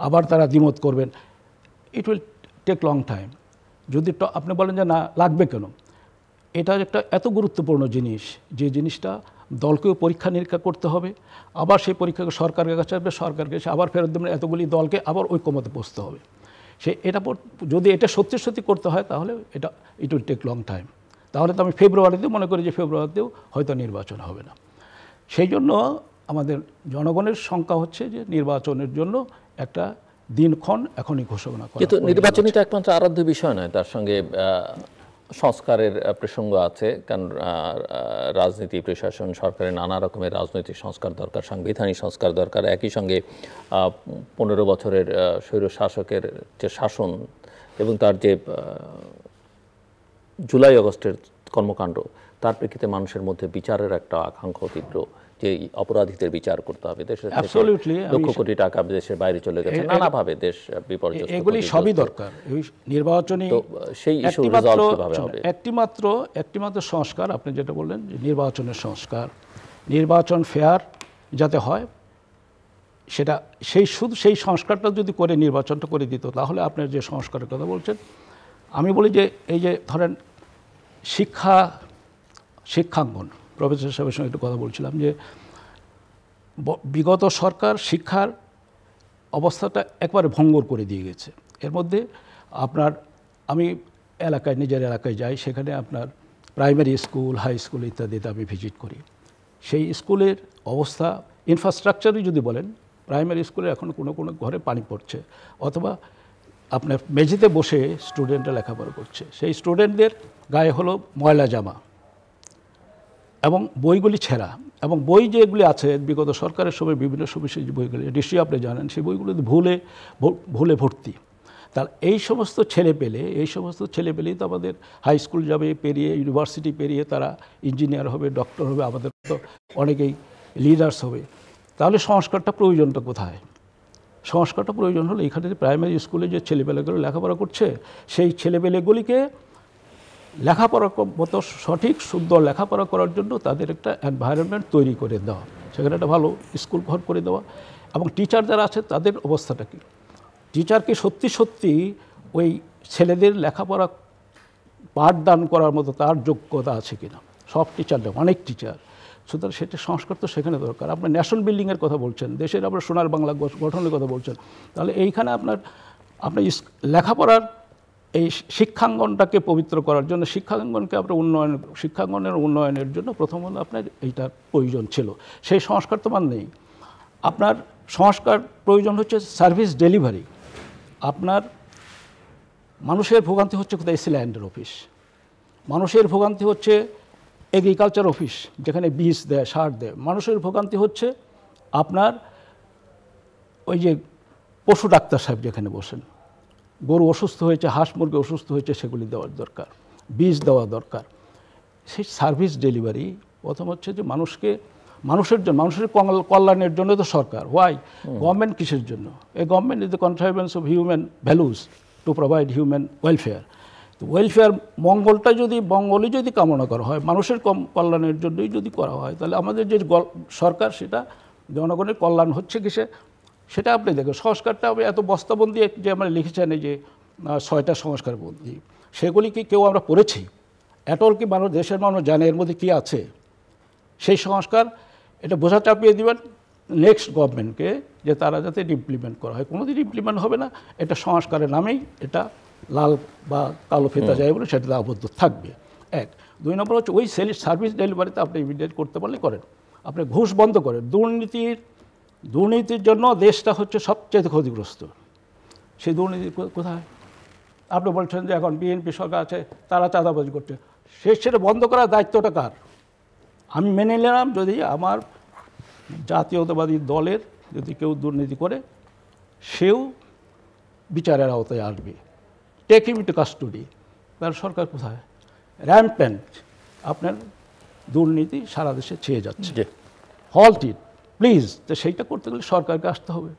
আবার তারা দ্বিমত করবেন। It will take long time. যদি আপনি বলেন যে না লাগবে কেন, এটা একটা এত গুরুত্বপূর্ণ জিনিস, যে জিনিসটা দলকেও পরীক্ষা নিরীক্ষা করতে হবে, আবার সেই পরীক্ষাকে সরকারের কাছে আসবে, সরকারকে কাছে আবার ফেরত দেবেন, এতগুলি দলকে আবার ঐক্যমতে পৌঁছতে হবে। এটা যদি এটা সত্যি সত্যি করতে হয় তাহলে it will take long time. তাহলে তো আমি ফেব্রুয়ারিতে মনে করি যে ফেব্রুয়ারিতেও হয়তো নির্বাচন হবে না। সেই জন্য আমাদের জনগণের শঙ্কা হচ্ছে যে নির্বাচনের জন্য একটা দিনক্ষণ এখনই ঘোষণা করা। কিন্তু নির্বাচনই তো একমাত্র আরাধ্য বিষয় নয়, তার সঙ্গে সংস্কারের প্রসঙ্গ আছে। কারণ রাজনীতি, প্রশাসন, সরকারের নানা রকমের রাজনৈতিক সংস্কার দরকার, সাংবিধানিক সংস্কার দরকার। একই সঙ্গে 15 বছরের স্বৈর শাসকের যে শাসন এবং তার যে জুলাই আগস্টের কর্মকাণ্ড, তার প্রেক্ষিতে মানুষের মধ্যে বিচারের একটা আকাঙ্ক্ষা তীব্র, যে অপরাধীদের বিচার করতে হবে। দেশের লক্ষ কোটি টাকা দেশের বাইরে চলে গেছে, নানাভাবে দেশ বিপর্যস্ত, এগুলি সবই দরকার। নির্বাচনী সেই ইস্যু রিজলভ কিভাবে হবে? একটিমাত্র সংস্কার আপনি যেটা বললেন, নির্বাচনের সংস্কার, নির্বাচন ফেয়ার যাতে হয়, সেটা শুধু সেই সংস্কারটা যদি করে নির্বাচনটা করে দিত, তাহলে আপনার যে সংস্কারের কথা বলছেন, আমি বলি যে এই যে ধরেন শিক্ষাঙ্গন, প্রফেসর সাহেবের সঙ্গে একটু কথা বলছিলাম যে বিগত সরকার শিক্ষার অবস্থাটা একবারে ভঙ্গুর করে দিয়ে গেছে। এর মধ্যে আপনার আমি নিজের এলাকায় যাই, সেখানে আপনার প্রাইমারি স্কুল, হাই স্কুল ইত্যাদিতে আমি ভিজিট করি। সেই স্কুলের অবস্থা, ইনফ্রাস্ট্রাকচারই যদি বলেন, প্রাইমারি স্কুলে এখন কোনো ঘরে পানি পড়ছে, অথবা আপনার মেঝেতে বসে স্টুডেন্টরা লেখাপড়া করছে। সেই স্টুডেন্টদের গায়ে হলো ময়লা জামা এবং বইগুলি ছেঁড়া, এবং বই যেগুলি আছে বিগত সরকারের সময় বিভিন্ন সময় সেই বইগুলি নিশ্চয়ই আপনি জানেন, সেই বইগুলো ভুলে ভর্তি। তার এই সমস্ত ছেলেপেলেই তো আমাদের হাই স্কুল যাবে, পেরিয়ে ইউনিভার্সিটি পেরিয়ে তারা ইঞ্জিনিয়ার হবে, ডক্টর হবে, আমাদের তো অনেকেই লিডার্স হবে। তাহলে সংস্কারটা প্রয়োজনটা কোথায়? সংস্কারটা প্রয়োজন হলো এখানে প্রাইমারি স্কুলে যে ছেলেপেলেগুলো লেখাপড়া করছে, সেই ছেলেপেলেগুলিকে লেখাপড়ার মতো সঠিক শুদ্ধ লেখাপড়া করার জন্য তাদের একটা এনভায়রনমেন্ট তৈরি করে দেওয়া, সেখানে একটা ভালো স্কুল ঘর করে দেওয়া। এবং টিচার যারা আছে তাদের অবস্থাটা কী, টিচারকে সত্যি ওই ছেলেদের লেখাপড়া পাঠদান করার মতো তার যোগ্যতা আছে কিনা, সব টিচার না, অনেক টিচার। সুতরাং সেটা সংস্কার তো সেখানে দরকার। আপনার ন্যাশনাল বিল্ডিংয়ের কথা বলছেন, দেশের আপনার সোনার বাংলা গঠনের কথা বলছেন, তাহলে এইখানে আপনার লেখাপড়ার এই শিক্ষাঙ্গনটাকে পবিত্র করার জন্য, শিক্ষাঙ্গনকে আপনার শিক্ষাঙ্গনের উন্নয়নের জন্য প্রথমত আপনার এইটার প্রয়োজন ছিল। সেই সংস্কার তো নেই। আপনার সংস্কার প্রয়োজন হচ্ছে সার্ভিস ডেলিভারি। আপনার মানুষের ভোগান্তি হচ্ছে কোথায়? ল্যান্ডের অফিস। মানুষের ভোগান্তি হচ্ছে এগ্রিকালচার অফিস, যেখানে বীজ দেয়, সার দেয়। মানুষের ভোগান্তি হচ্ছে আপনার ওই যে পশু ডাক্তার সাহেব যেখানে বসেন, গরু অসুস্থ হয়েছে, হাঁস মুরগি অসুস্থ হয়েছে, সেগুলি দেওয়ার দরকার, বীজ দেওয়া দরকার। সেই সার্ভিস ডেলিভারি প্রথম হচ্ছে যে মানুষের জন্য, মানুষের কল্যাণের জন্য তো সরকার। হোয়াই? গভর্নমেন্ট কিসের জন্য? এই government is the contrivance of human values to provide human welfare. তো ওয়েলফেয়ার মঙ্গলই যদি কামনা করা হয়, মানুষের কল্যাণের জন্যই যদি করা হয়, তাহলে আমাদের যে সরকার, সেটা জনগণের কল্যাণ হচ্ছে কিসে, সেটা আপনি দেখেন। সংস্কারটা এত বস্তাবন্দি যে আমরা লিখেছেন, এই যে 6টা সংস্কারবন্দি, সেগুলি কি কেউ আমরা পড়েছি? এটল কি দেশের মানুষ জানে এর মধ্যে কী আছে? সেই সংস্কার এটা বোঝা চাপিয়ে দেবেন নেক্সট গভর্নমেন্টকে, যে তারা যাতে ইমপ্লিমেন্ট করা হয়। কোনোদিন ইমপ্লিমেন্ট হবে না, এটা সংস্কারের নামেই এটা লাল বা কালো ফিতা যায় বলে সেটাতে আবদ্ধ থাকবে। 1। 2 নম্বর হচ্ছে ওই সার্ভিস ডেলিভারিতে আপনি ইমিডিয়েট করতে পারলে করেন। আপনি ঘুষ বন্ধ করেন। দুর্নীতির জন্য দেশটা হচ্ছে সবচেয়ে ক্ষতিগ্রস্ত। সেই দুর্নীতি কোথায়? আপনি বলছেন যে এখন বিএনপি সরকার আছে, তারা চাঁদাবাজি করছে, সেটা বন্ধ করার দায়িত্বটা কার? আমি মেনে নিলাম যদি আমার জাতীয়তাবাদী দলের যদি কেউ দুর্নীতি করে, সেও বিচারের আওতায় আসবে। Take him to custody. তার সরকার কোথায়? র্যাম্পেন্ট আপনার দুর্নীতি সারা দেশে ছেয়ে যাচ্ছে। Halt it please. তো সেইটা করতে গেলে সরকারকে আসতে হবে।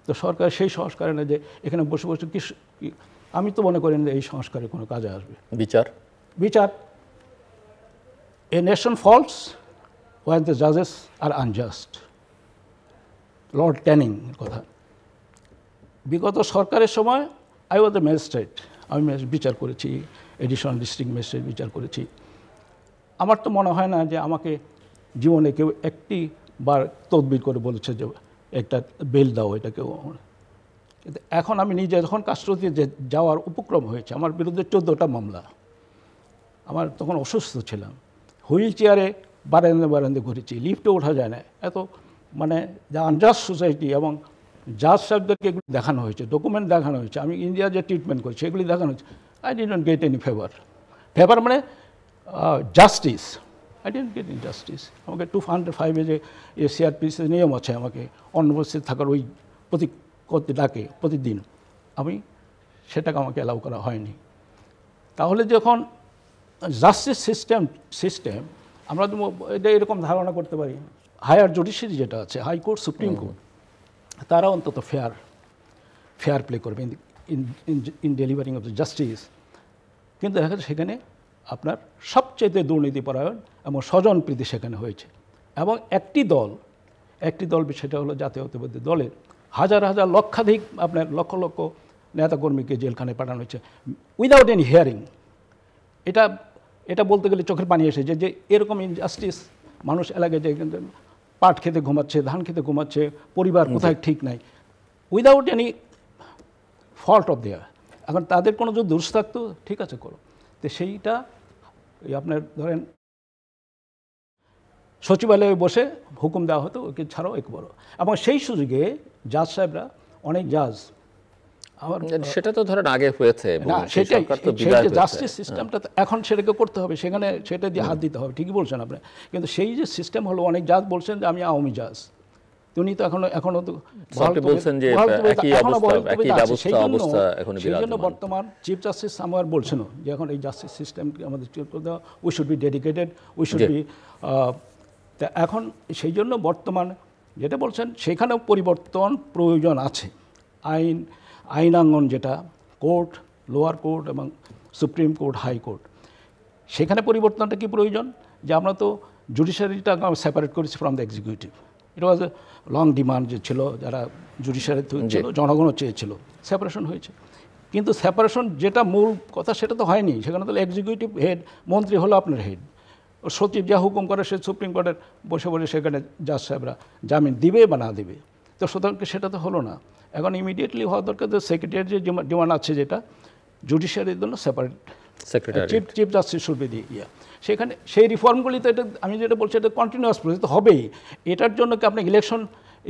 তো সরকার সেই সংস্কারে না যে এখানে বসে বসে আমি তো মনে করি না এই সংস্কারে কোনো কাজে আসবে। বিচার a nation falls when the জাজেস আর আনজাস্ট, লর্ড ক্যানিং এর কথা। বিগত সরকারের সময় আই ওয়াজ দ্য ম্যাজিস্ট্রেট, আমি বিচার করেছি, এডিশনাল ডিস্ট্রিক্ট ম্যাজিস্ট্রেট বিচার করেছি। আমার তো মনে হয় না যে আমাকে জীবনে কেউ একটি বার তদবির করে বলেছে যে একটা বেল দাও এটাকেও। কিন্তু এখন আমি নিজে যখন কাস্টডিতে যাওয়ার উপক্রম হয়েছে, আমার বিরুদ্ধে 14টা মামলা, আমার তখন অসুস্থ ছিলাম, হুইল চেয়ারে বারান্দে ঘুরেছি, লিফটে ওঠা যায় না, এত মানে যা আনজাস্ট সোসাইটি। এবং জাজ সাহেবদেরকে এগুলি দেখানো হয়েছে, ডকুমেন্ট দেখানো হয়েছে, আমি ইন্ডিয়া যে ট্রিটমেন্ট করছি এগুলি দেখানো হয়েছে। I didn't get any favour মানে justice, I didn't get any justice. আমাকে 205-এ যে সিআরপিসির নিয়ম আছে আমাকে অনুপস্থিত থাকার ওই করতে ডাকে প্রতিদিন, আমি সেটাকে আমাকে অ্যালাউ করা হয়নি। তাহলে যখন জাস্টিস সিস্টেম আমরা এটা এরকম ধারণা করতে পারি, হায়ার জুডিশিয়ারি যেটা আছে, হাইকোর্ট, সুপ্রিম কোর্ট, তারা অন্তত ফেয়ার প্লে করবে in delivering of the justice. কিন্তু দেখা যায় সেখানে আপনার সবচেয়ে দুর্নীতিপরায়ণ এবং স্বজনপ্রীতি সেখানে হয়েছে। এবং একটি দল সেটা হলো জাতীয়তাবাদী দলের হাজার হাজার লক্ষাধিক আপনার লক্ষ লক্ষ নেতাকর্মীকে জেলখানায় পাঠানো হয়েছে উইদাউট এনি হিয়ারিং। এটা বলতে গেলে চোখের পানি এসেছে যে এরকম ইনজাস্টিস মানুষ এলাকায় যে পাট খেতে ঘুমাচ্ছে, ধান খেতে ঘুমাচ্ছে, পরিবার কোথায় ঠিক নাই, without any fault of their. এখন তাদের কোনো যদি দোষ থাকতো ঠিক আছে করো, তো সেইটা আপনার ধরেন সচিবালয়ে বসে হুকুম দেওয়া হতো ওকে ছাড়াও এক বড়। এবং সেই সুযোগে জাজ সাহেবরা, অনেক জাজ, সেটা তো ধরেন আগে হয়েছে, সেটাই জাস্টিস সিস্টেমটা এখন সেটাকে করতে হবে, সেখানে সেটা দিয়ে হাত দিতে হবে, ঠিকই বলছেন আপনি। কিন্তু সেই যে সিস্টেম হলো, অনেক জাজ বলছেন যে আমি আওয়ামী জাজ, উনি তো এখনো তো বলছেন যে সেই জন্য বর্তমান চিফ জাস্টিস আমার বলছেন যে এখন এই জাস্টিস সিস্টেম আমাদের we should be dedicated, we should be. এখন সেই জন্য বর্তমান যেটা বলছেন সেখানেও পরিবর্তন প্রয়োজন আছে। আইনাঙ্গন যেটা কোর্ট, লোয়ার কোর্ট এবং সুপ্রিম কোর্ট, হাইকোর্ট, সেখানে পরিবর্তনটা কি প্রয়োজন? যে আমরা তো জুডিশিয়ারিটা সেপারেট করেছি from the executive. It was a long demand যে ছিল, যারা জুডিশিয়ারি ছিল, জনগণও চেয়েছিল, সেপারেশন হয়েছে। কিন্তু সেপারেশন যেটা মূল কথা সেটা তো হয়নি। সেখানে তো এক্সিকিউটিভ হেড, মন্ত্রী হলো আপনার হেড, সচিব যা হুকুম করে সে সুপ্রিম কোর্টের বসে সেখানে জাজ সাহেবরা জামিন দিবে বা না দেবে। তো সুতরাং সেটা তো হলো না। এখন ইমিডিয়েটলি হওয়া দরকার যে সেক্রেটারির যে ডিমান্ড আছে, যেটা জুডিশিয়ারির জন্য separate chief justice should be the সেখানে সেই রিফর্মগুলি তো এটা আমি যেটা বলছি এটা কন্টিনিউয়াস প্রসেস তো হবেই। এটার জন্য কি আপনি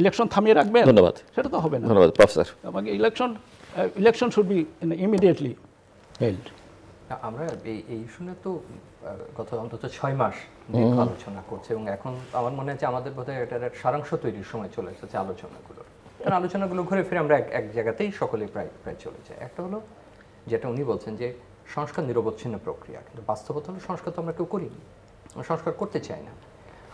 ইলেকশন থামিয়ে রাখবেন? ধন্যবাদ। সেটা তো হবে না। ধন্যবাদ প্রফেসর। আমাকে election should be immediately held. আমরা এই শুনে তো গত অন্তত 6 মাস আলোচনা করছে, এবং এখন আমার মনে হচ্ছে আমাদের বোধহয় এটার সারাংশ তৈরির সময় চলে এসেছে আলোচনাগুলোর। কারণ আলোচনাগুলো ঘুরে ফিরে আমরা এক জায়গাতেই সকলে প্রায় চলে যায়। একটা হলো যেটা উনি বলছেন যে সংস্কার নিরবচ্ছিন্ন প্রক্রিয়া, কিন্তু বাস্তবতা হলো সংস্কার তো আমরা কেউ করিনি, আমরা সংস্কার করতে চাই না।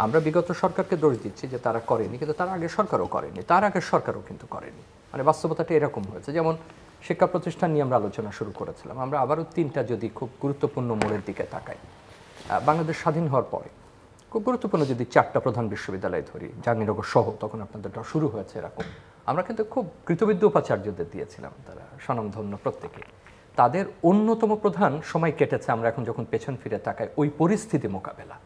আমরা বিগত সরকারকে দোষ দিচ্ছি যে তারা করেনি, কিন্তু তার আগের সরকারও করেনি, তার আগের সরকারও কিন্তু করেনি। মানে বাস্তবতাটা এরকম হয়েছে। যেমন শিক্ষা প্রতিষ্ঠান নিয়ে আমরা আলোচনা শুরু করেছিলাম, আমরা আবারও 3টা যদি খুব গুরুত্বপূর্ণ মোড়ের দিকে তাকাই, বাংলাদেশ স্বাধীন হওয়ার পরে খুব গুরুত্বপূর্ণ যদি 4টা প্রধান বিশ্ববিদ্যালয় ধরি, জাহাঙ্গীরনগর সহ, তখন আপনাদেরটা শুরু হয়েছে এরকম, আমরা কিন্তু খুব কৃতবিদ্য উপাচার্যদের দিয়েছিলাম, তারা স্বনামধন্য প্রত্যেকে। তাদের অন্যতম প্রধান সময় কেটেছে আমরা এখন যখন পেছন ফিরে তাকাই ওই পরিস্থিতি মোকাবেলা,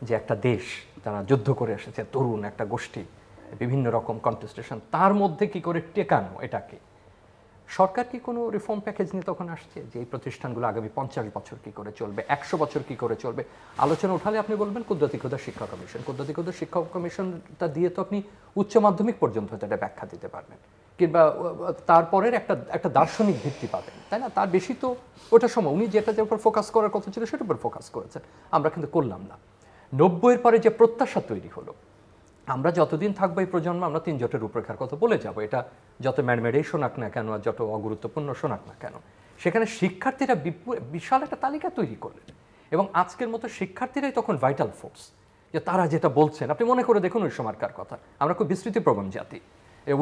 যে একটা দেশ যারা যুদ্ধ করে এসেছে, তরুণ একটা গোষ্ঠী, বিভিন্ন রকম কন্টেস্টেশন, তার মধ্যে কি করে টেকানো এটাকে। সরকার কি কোনো রিফর্ম প্যাকেজ নিয়ে তখন আসছে যে এই প্রতিষ্ঠানগুলো আগামী 50 বছর কি করে চলবে, 100 বছর কি করে চলবে? আলোচনা উঠালে আপনি বলবেন কুদ্দতিক্ষুদা শিক্ষা কমিশন। কুদ্দতিক্ষুদা শিক্ষা কমিশনটা দিয়ে তো আপনি উচ্চ মাধ্যমিক পর্যন্ত এটা ব্যাখ্যা দিতে পারবেন, কিংবা তারপরের একটা দার্শনিক ভিত্তি পাবেন, তাই না? তার বেশি তো ওটা সময় উনি যেটার উপর ফোকাস করার কথা ছিল সেটার উপর ফোকাস করেছেন, আমরা কিন্তু করলাম না। 90-এর পরে যে প্রত্যাশা তৈরি হলো, আমরা যতদিন থাকবো এই প্রজন্ম আমরা 3 জোটের রূপরেখার কথা বলে যাব, এটা যত ম্যাডমেডেই শোনাক না কেন আর যত অগুরুত্বপূর্ণ শোনাক না কেন, সেখানে শিক্ষার্থীরা বিশাল একটা তালিকা তৈরি করলেন, এবং আজকের মতো শিক্ষার্থীরাই তখন ভাইটাল ফোর্স, যে তারা যেটা বলছেন আপনি মনে করে দেখুন ওই সময়কার কথা। আমরা খুব বিস্তৃতিপ্রবণ জাতি,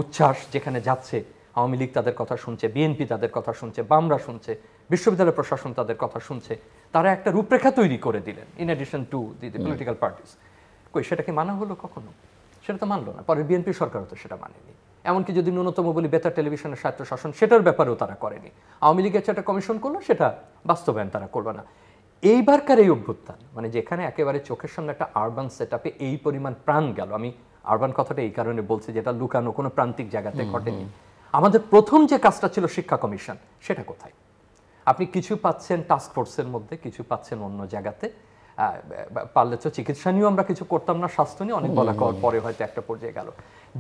উচ্ছ্বাস যেখানে যাচ্ছে, আওয়ামী লীগ তাদের কথা শুনছে, বিএনপি তাদের কথা শুনছে, বামরা শুনছে, বিশ্ববিদ্যালয় প্রশাসন তাদের কথা শুনছে, তারা একটা রূপরেখা তৈরি করে দিলেন in addition to the political parties. কই সেটাকে মানা হলো কখনো? সেটা তো মানলো না। পরে বিএনপি সরকারও তো সেটা মানেনি। এমনকি যদি ন্যূনতম বলি বেতার টেলিভিশনের স্বায়ত্তশাসন, সেটার ব্যাপারেও তারা করেনি। আওয়ামী লীগের একটা কমিশন করলো, সেটা বাস্তবায়ন তারা করবে না। এইবারকার এই অভ্যুত্থান মানে যেখানে একেবারে চোখের সামনে একটা আরবান সেট আপে এই পরিমাণ প্রাণ গেল, আমি আরবান কথাটা এই কারণে বলছি যেটা লুকানো কোনো প্রান্তিক জায়গাতে ঘটেনি। আমাদের প্রথম যে কাজটা ছিল শিক্ষা কমিশন, সেটা কোথায়? আপনি কিছু পাচ্ছেন টাস্ক ফোর্সের মধ্যে, কিছু পাচ্ছেন অন্য জায়গাতে। পারলে তো চিকিৎসা নিয়েও আমরা কিছু করতাম না, স্বাস্থ্য নিয়ে অনেক বলা করার পরে হয়তো একটা পর্যায়ে গেল।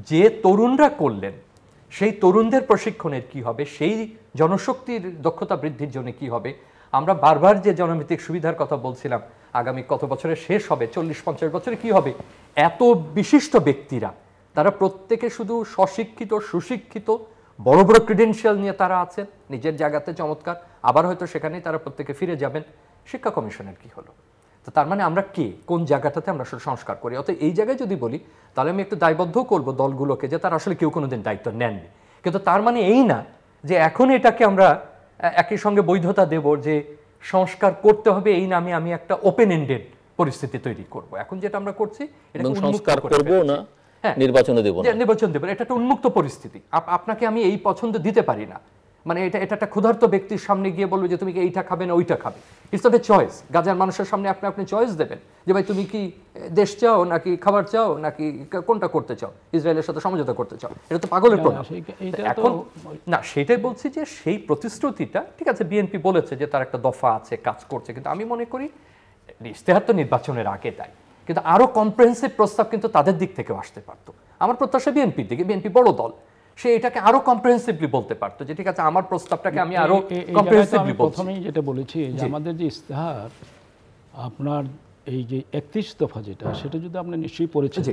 যে তরুণরা করলেন, সেই তরুণদের প্রশিক্ষণের কি হবে, সেই জনশক্তির দক্ষতা বৃদ্ধির জন্য কি হবে? আমরা বারবার যে জনভিত্তিক সুবিধার কথা বলছিলাম, আগামী কত বছরে শেষ হবে, 40-50 বছরে কি হবে? এত বিশিষ্ট ব্যক্তিরা, তারা প্রত্যেকে শুধু স্বশিক্ষিত, সুশিক্ষিত, বড় বড় ক্রিডেন্সিয়াল নিয়ে তারা আছেন নিজের জায়গাতে চমৎকার, আবার হয়তো সেখানেই তারা প্রত্যেকে ফিরে যাবেন। শিক্ষা কমিশনের কি হলো? তো তার মানে আমরা কে, কোন জায়গাটাতে আমরা আসলে সংস্কার করি? অত এই জায়গায় যদি বলি, তাহলে আমি একটু দায়বদ্ধ করবো দলগুলোকে যে তারা আসলে কেউ কোনোদিন দায়িত্ব নেননি। কিন্তু তার মানে এই না যে এখন এটাকে আমরা একই সঙ্গে বৈধতা দেব যে সংস্কার করতে হবে এই নামে আমি একটা ওপেন এন্ডেড পরিস্থিতি তৈরি করব। এখন যেটা আমরা করছি, এটা সংস্কার করব না, নির্বাচন দেব না, নির্বাচন দেব, এটা একটা উন্মুক্ত পরিস্থিতি। আপনাকে আমি এই পছন্দ দিতে পারি না, মানে এটা একটা ক্ষুধার্ত ব্যক্তির সামনে গিয়ে বলবো যে তুমি কি এইটা খাবে না ওইটা খাবে। It's not a choice. গাজার মানুষের সামনে আপনি চয়েস দেবেন যে ভাই তুমি কি দেশ চাও নাকি খাবার চাও নাকি কোনটা করতে চাও, ইসরায়েলের সাথে সমঝোতা করতে চাও? এটা তো পাগলের প্রশ্ন। এখন না, সেটাই বলছি যে সেই প্রতিশ্রুতিটা ঠিক আছে, বিএনপি বলেছে যে তার একটা দফা আছে, কাজ করছে, কিন্তু আমি মনে করি ইশতেহার তো নির্বাচনের আগে তাই, কিন্তু আরো কম্প্রিহেনসিভ প্রস্তাব কিন্তু তাদের দিক থেকেও আসতে পারতো। আমার প্রত্যাশা বিএনপির দিকে, বিএনপি বড় দল, সে এটাকে আরো কম্প্রিহেনসিভলি বলতে পারতো যে ঠিক আছে আমার প্রস্তাবটাকে আমি আরো কম্প্রিহেনসিভলি বলছি। প্রথমেই যেটা বলেছি যে আমাদের যে ইশতেহার, আপনার এই যে 31 দফা যেটা, সেটা যদি আপনি নিশ্চয়ই পড়েছেন,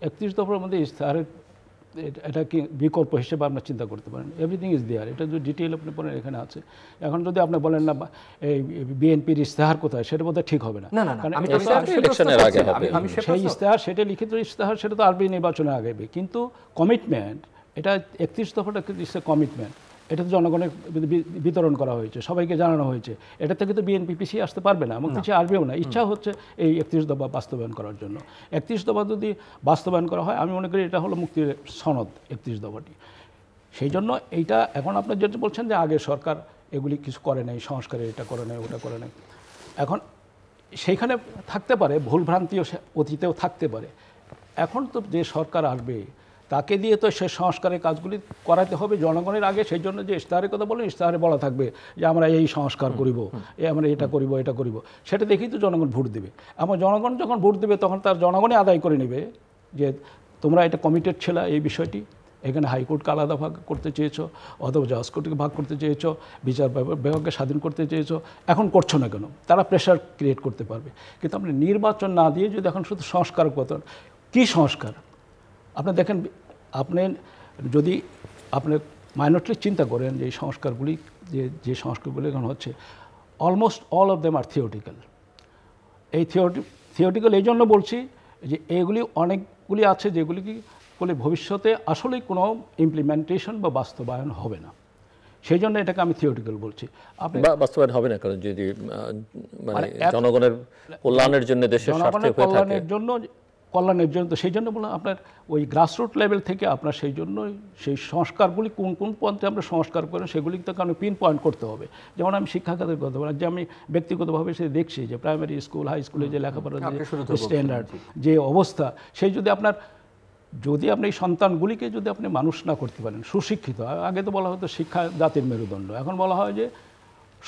31 দফার মধ্যে ইশতেহারের এটা কি বিকল্প হিসেবে আপনার চিন্তা করতে পারেন। এভরিথিং ইজ দেয়ার, এটা যদি ডিটেইল আপনি পড়েন এখানে আছে। এখন যদি আপনি বলেন না এই বিএনপির ইশতেহার কোথায়, সেটা বোধহয় ঠিক হবে না। সেই ইশতেহার, সেটা লিখিত ইশতেহার, সেটা তো আরবি নির্বাচনের আগে। কিন্তু কমিটমেন্ট, এটা 31 দফাটা কমিটমেন্ট, এটা তো জনগণের বিতরণ করা হয়েছে, সবাইকে জানানো হয়েছে। এটা থেকে তো বিএনপি পিছিয়ে আসতে পারবে না, এবং পিছিয়ে আসবেও না। ইচ্ছা হচ্ছে এই 31 দফা বাস্তবায়ন করার জন্য। 31 দফা যদি বাস্তবায়ন করা হয়, আমি মনে করি এটা হলো মুক্তির সনদ 31 দফাটি। সেই জন্য এইটা এখন আপনার যেটা বলছেন যে আগে সরকার এগুলি কিছু করে নাই, সংস্কারে এটা করে নাই, ওটা করে নাই, এখন সেইখানে থাকতে পারে ভুলভ্রান্তিও, অতীতেও থাকতে পারে। এখন তো যে সরকার আসবে তাকে দিয়ে তো সে সংস্কারের কাজগুলি করাতে হবে জনগণের আগে। সেই জন্য যে ইশতেহারের কথা বলেন, ইশতেহারে বলা থাকবে যে আমরা এই সংস্কার করিব, আমরা এটা করিব, এটা করিব, সেটা দেখেই তো জনগণ ভোট দেবে। এবং জনগণ যখন ভোট দেবে তখন তার জনগণই আদায় করে নেবে যে তোমরা এটা কমিটেড ছিল এই বিষয়টি, এখানে হাইকোর্টকে আলাদা ভাগ করতে চেয়েছো, অথবা জজ কোর্টকে ভাগ করতে চেয়েছো, বিচার বিভাগকে স্বাধীন করতে চেয়েছো, এখন করছো না কেন? তারা প্রেশার ক্রিয়েট করতে পারবে। কিন্তু আপনি নির্বাচন না দিয়ে যদি এখন শুধু সংস্কার করতেন, কী সংস্কার? আপনি দেখেন, আপনি যদি আপনি মাইনরলি চিন্তা করেন যে এই সংস্কারগুলি, যে সংস্কারগুলি এখন হচ্ছে, almost all of them are theoretical. এই থিওরিটিক্যাল এই জন্য বলছি যে এগুলি অনেকগুলি আছে যেগুলি কি বলে ভবিষ্যতে আসলেই কোনো ইমপ্লিমেন্টেশন বা বাস্তবায়ন হবে না। সেই জন্য এটাকে আমি থিওরিটিক্যাল বলছি। আপনি বাস্তবায়ন হবে না কারণ যদি মানে জনগণের কল্যাণের জন্য, দেশের স্বার্থে হয়ে থাকে, কল্যাণের জন্য, তো সেই জন্য বললাম আপনার ওই গ্রাসরুট লেভেল থেকে আপনার সেই জন্যই সেই সংস্কারগুলি কোন কোন পন্থে আমরা সংস্কার করেন সেগুলি তো কারণ পিন পয়েন্ট করতে হবে। যেমন আমি শিক্ষাখাতের কথা বললাম, যে আমি ব্যক্তিগতভাবে সে দেখছি যে প্রাইমারি স্কুল, হাই স্কুলে যে লেখাপড়ার যে স্ট্যান্ডার্ড, যে অবস্থা, সেই যদি আপনি এই সন্তানগুলিকে যদি আপনি মানুষ না করতে পারেন, সুশিক্ষিত, আগে তো বলা হতো শিক্ষা জাতির মেরুদণ্ড, এখন বলা হয় যে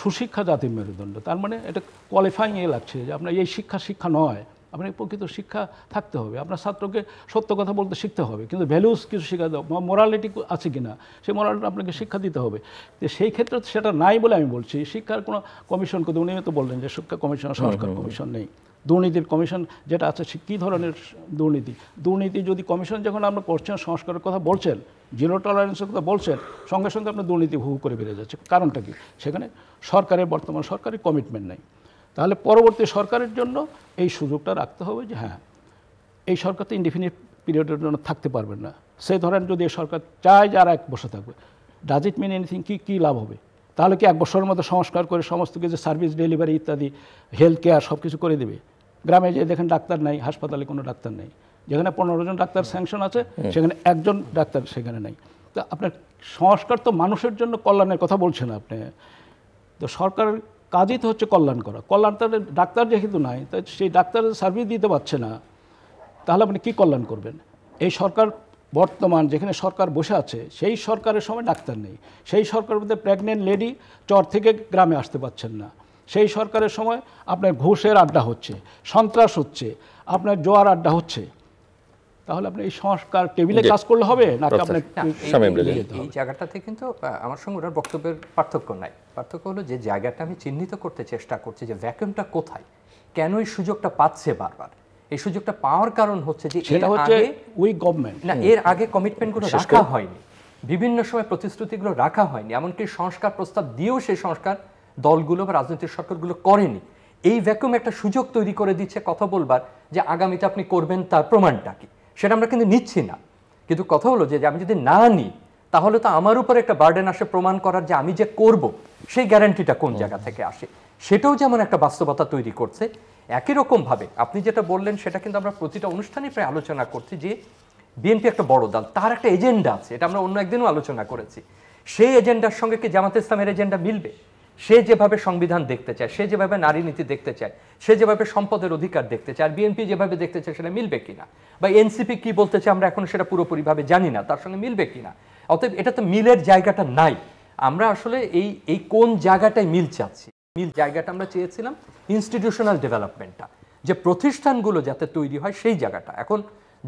সুশিক্ষা জাতির মেরুদণ্ড। তার মানে এটা কোয়ালিফাইং লাগছে যে আপনার এই শিক্ষা নয়, আপনার প্রকৃত শিক্ষা থাকতে হবে। আপনার ছাত্রকে সত্য কথা বলতে শিখতে হবে, কিন্তু ভ্যালুস কিছু শেখা দাও, মোরালিটি আছে কি না, সেই মোরালিটি আপনাকে শিক্ষা দিতে হবে। তো সেই ক্ষেত্রে সেটা নাই বলে আমি বলছি শিক্ষার কোনো কমিশন করতে। উনি তো বললেন যে শিক্ষা কমিশন, সংস্কার কমিশন নেই। দুর্নীতির কমিশন যেটা আছে, কী ধরনের দুর্নীতি যদি কমিশন যখন আপনার করছেন, সংস্কারের কথা বলছেন, জিরো টলারেন্সের কথা বলছেন, সঙ্গে সঙ্গে আপনার দুর্নীতি হু করে বেড়ে যাচ্ছে। কারণটা কি? সেখানে বর্তমান সরকারের কমিটমেন্ট নেই। তাহলে পরবর্তী সরকারের জন্য এই সুযোগটা রাখতে হবে যে হ্যাঁ, এই সরকার তো ইনডিফিনিট পিরিয়ডের জন্য থাকতে পারবেন না, সে ধরেন যদি সরকার চায় যে আর 1 বছর থাকবে, ডাজ ইট মিন এনিথিং? কী লাভ হবে? তাহলে কি 1 বছরের মধ্যে সংস্কার করে সমস্ত কিছু সার্ভিস ডেলিভারি ইত্যাদি হেলথ কেয়ার সব কিছু করে দেবে? গ্রামে যে দেখেন ডাক্তার নাই, হাসপাতালে কোনো ডাক্তার নেই, যেখানে 15 জন ডাক্তার স্যাংশন আছে সেখানে 1 জন ডাক্তার সেখানে নাই। তো আপনার সংস্কার তো মানুষের জন্য কল্যাণের কথা বলছেন আপনি। তো সরকারের কাজই তো হচ্ছে কল্যাণ করা। কল্যাণ তার ডাক্তার যেহেতু নাই, তাই সেই ডাক্তার সার্ভিস দিতে পারছে না, তাহলে আপনি কী কল্যাণ করবেন? এই সরকার বর্তমান যেখানে সরকার বসে আছে, সেই সরকারের সময় ডাক্তার নেই। সেই সরকারের মধ্যে প্রেগনেন্ট লেডি চর থেকে গ্রামে আসতে পারছেন না। সেই সরকারের সময় আপনার ঘুষের আড্ডা হচ্ছে, সন্ত্রাস হচ্ছে, আপনার জোয়ার আড্ডা হচ্ছে। তাহলে আপনি এই সংস্কার টেবিলে কাজ করলে হবে নাকি আপনার এই জায়গাটাতে কিন্তু আমার সঙ্গে ওনার বক্তব্যের পার্থক্য নাই। পার্থক্য হলো যে জায়গাটা আমি চিহ্নিত করতে চেষ্টা করছি যে ভ্যাকুয়ামটা কোথায়, কেন এই সুযোগটা পাচ্ছে বারবার। এই সুযোগটা পাওয়ার কারণ হচ্ছে যে সেটা হচ্ছে উই গভর্নমেন্ট না, এর আগে কমিটমেন্টগুলো রাখা হয়নি, বিভিন্ন সময় প্রতিশ্রুতিগুলো রাখা হয়নি, এমনকি সংস্কার প্রস্তাব দিয়েও সেই সংস্কার দলগুলো বা রাজনৈতিক সরকারগুলো করেনি। এই ভ্যাকুয়াম একটা সুযোগ তৈরি করে দিচ্ছে কথা বলবার যে আগামীতে আপনি করবেন তার প্রমাণটা কি, সেটা আমরা কিন্তু নিচ্ছি না। কিন্তু কথা হলো যে আমি যদি না নিই তাহলে তো আমার উপর একটা বার্ডেন আসে প্রমাণ করার যে আমি যে করব সেই গ্যারান্টিটা কোন জায়গা থেকে আসে, সেটাও যেমন একটা বাস্তবতা তৈরি করছে। একই রকমভাবে আপনি যেটা বললেন সেটা কিন্তু আমরা প্রতিটা অনুষ্ঠানে প্রায় আলোচনা করছি যে বিএনপি একটা বড় দল, তার একটা এজেন্ডা আছে, এটা আমরা অন্য একদিনও আলোচনা করেছি। সেই এজেন্ডার সঙ্গে কি জামাতে ইসলামের এজেন্ডা মিলবে? সে যেভাবে সংবিধান দেখতে চায়, সে যেভাবে নারী নীতি দেখতে চায়, সে যেভাবে সম্পদের অধিকার দেখতে চায়, আর বিএনপি যেভাবে দেখতে চায় সেটা মিলবে কিনা, বা এনসিপি কি বলতে চায় আমরা এখন সেটা পুরোপুরিভাবে জানি না, তার সঙ্গে মিলবে কিনা। অতএব এটা তো মিলের জায়গাটা নাই। আমরা আসলে এই কোন জায়গাটায় মিল চাচ্ছি, মিল জায়গাটা আমরা চেয়েছিলাম ইনস্টিটিউশনাল ডেভেলপমেন্টটা, যে প্রতিষ্ঠানগুলো যাতে তৈরি হয় সেই জায়গাটা। এখন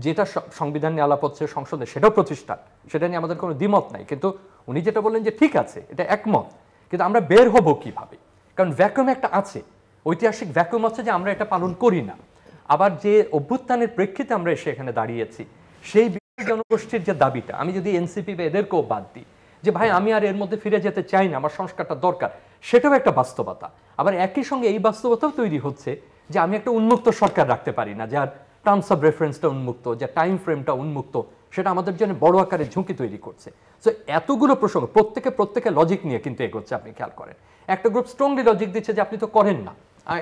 যেটা সংবিধান নিয়ে আলাপ হচ্ছে সংসদে, সেটাও প্রতিষ্ঠান, সেটা নিয়ে আমাদের কোনো দ্বিমত নাই। কিন্তু উনি যেটা বললেন যে ঠিক আছে, এটা একমত, কিন্তু আমরা বের হব কিভাবে? কারণ ভ্যাকুয়াম একটা আছে, ঐতিহাসিক ভ্যাকুয়াম আছে যে আমরা এটা পালন করি না। আবার যে অভ্যুত্থানের প্রেক্ষিতে আমরা এসে এখানে দাঁড়িয়েছি, সেই জনগোষ্ঠীর যে দাবিটা, আমি যদি এনসিপি বা এদেরকেও বাদ দিই যে ভাই আমি আর এর মধ্যে ফিরে যেতে চাই না, আমার সংস্কারটা দরকার, সেটাও একটা বাস্তবতা। আবার একই সঙ্গে এই বাস্তবতাও তৈরি হচ্ছে যে আমি একটা উন্মুক্ত সরকার রাখতে পারি না, যার টার্মস অফ রেফারেন্সটা উন্মুক্ত, যার টাইম ফ্রেমটা উন্মুক্ত, সেটা আমাদের জন্য বড় আকারের ঝুঁকি তৈরি করছে। সো এতগুলো প্রসঙ্গ প্রত্যেকে লজিক নিয়ে কিন্তু এগোচ্ছে। আপনি খেয়াল করেন একটা গ্রুপ স্ট্রংলি লজিক দিচ্ছে যে আপনি তো করেন না,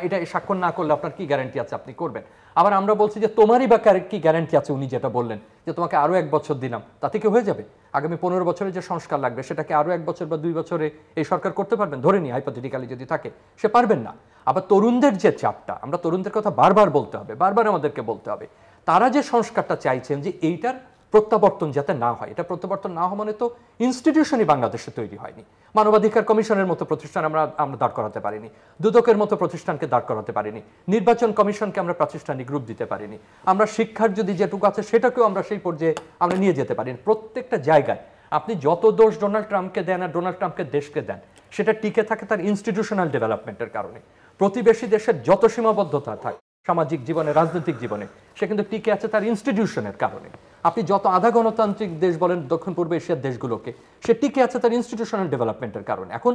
এটা স্বাক্ষর না করলে আপনার কি গ্যারান্টি আছে আপনি করবেন। আবার আমরা বলছি যে তোমারই বা কি গ্যারান্টি আছে, উনি যেটা বললেন যে তোমাকে আরো 1 বছর দিলাম, তাতে কি হয়ে যাবে? আগামী 15 বছরে যে সংস্কার লাগবে সেটাকে আরো 1 বছর বা 2 বছরে এই সরকার করতে পারবেন? ধরে নি হাইপোথেটিক্যালি যদি থাকে, সে পারবেন না। আবার তরুণদের যে চাপটা, আমরা তরুণদের কথা বারবার বলতে হবে, বারবার আমাদেরকে বলতে হবে, তারা যে সংস্কারটা চাইছেন যে এইটার প্রত্যাবর্তন যাতে না হয়, এটা প্রত্যাবর্তন না হওয়া মানে তো ইনস্টিটিউশনই বাংলাদেশে তৈরি হয়নি। মানবাধিকার কমিশনের মতো প্রতিষ্ঠান আমরা দাঁড় করাতে পারিনি, দুদকের মতো প্রতিষ্ঠানকে দাঁড় করাতে পারিনি, নির্বাচন কমিশনকে আমরা প্রাতিষ্ঠানিক রূপ দিতে পারিনি, আমরা শিক্ষার যদি যেটুকু আছে সেটাকেও আমরা সেই পর্যায়ে আমরা নিয়ে যেতে পারিনি। প্রত্যেকটা জায়গায় আপনি যত দোষ ডোনাল্ড ট্রাম্পকে দেন আর ডোনাল্ড ট্রাম্পকে দেশকে দেন, সেটা টিকে থাকে তার ইনস্টিটিউশনাল ডেভেলপমেন্টের কারণে। প্রতিবেশী দেশের যত সীমাবদ্ধতা থাকে সামাজিক জীবনে, রাজনৈতিক জীবনে, সে কিন্তু টিকে আছে তার ইনস্টিটিউশনের কারণে। আপনি যত আধা গণতান্ত্রিক দেশ বলেন দক্ষিণ পূর্ব এশিয়ার দেশগুলোকে, সে টিকে আছে তার ইনস্টিটিউশনাল ডেভেলপমেন্টের কারণে। এখন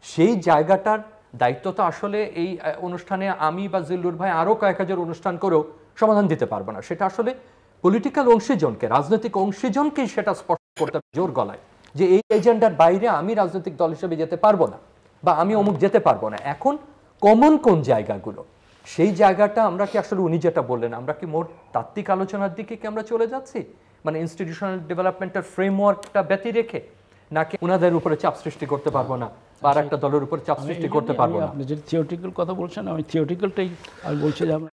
সেই জায়গাটার দায়িত্ব তো আসলে এই অনুষ্ঠানে আমি বা জিল্লুর ভাই আরও কয়েক হাজার অনুষ্ঠান করেও সমাধান দিতে পারবো না। সেটা আসলে পলিটিক্যাল অংশীজনকে, রাজনৈতিক অংশীজনকেই সেটা স্পষ্ট করতে হবে জোর গলায় যে এই এজেন্ডার বাইরে আমি রাজনৈতিক দল হিসেবে যেতে পারবো না, বা আমি অমুক যেতে পারবো না। এখন কমন কোন জায়গাগুলো, সেই জায়গাটা আমরা কি আসলে উনি যেটা বললেন, আমরা কি মোট তাত্ত্বিক আলোচনার দিকে কি আমরা চলে যাচ্ছি, মানে ইনস্টিটিউশনাল ডেভেলপমেন্টের ফ্রেমওয়ার্কটা ব্যতি রেখে, নাকি ওনাদের উপরে চাপ সৃষ্টি করতে পারবো না বা আর একটা দলের উপরে চাপ সৃষ্টি করতে পারবো না? আপনি যে থিওরিটিক্যাল কথা বলছেন, আমি থিওরিটিক্যালটাই আমি বলছি যে আমরা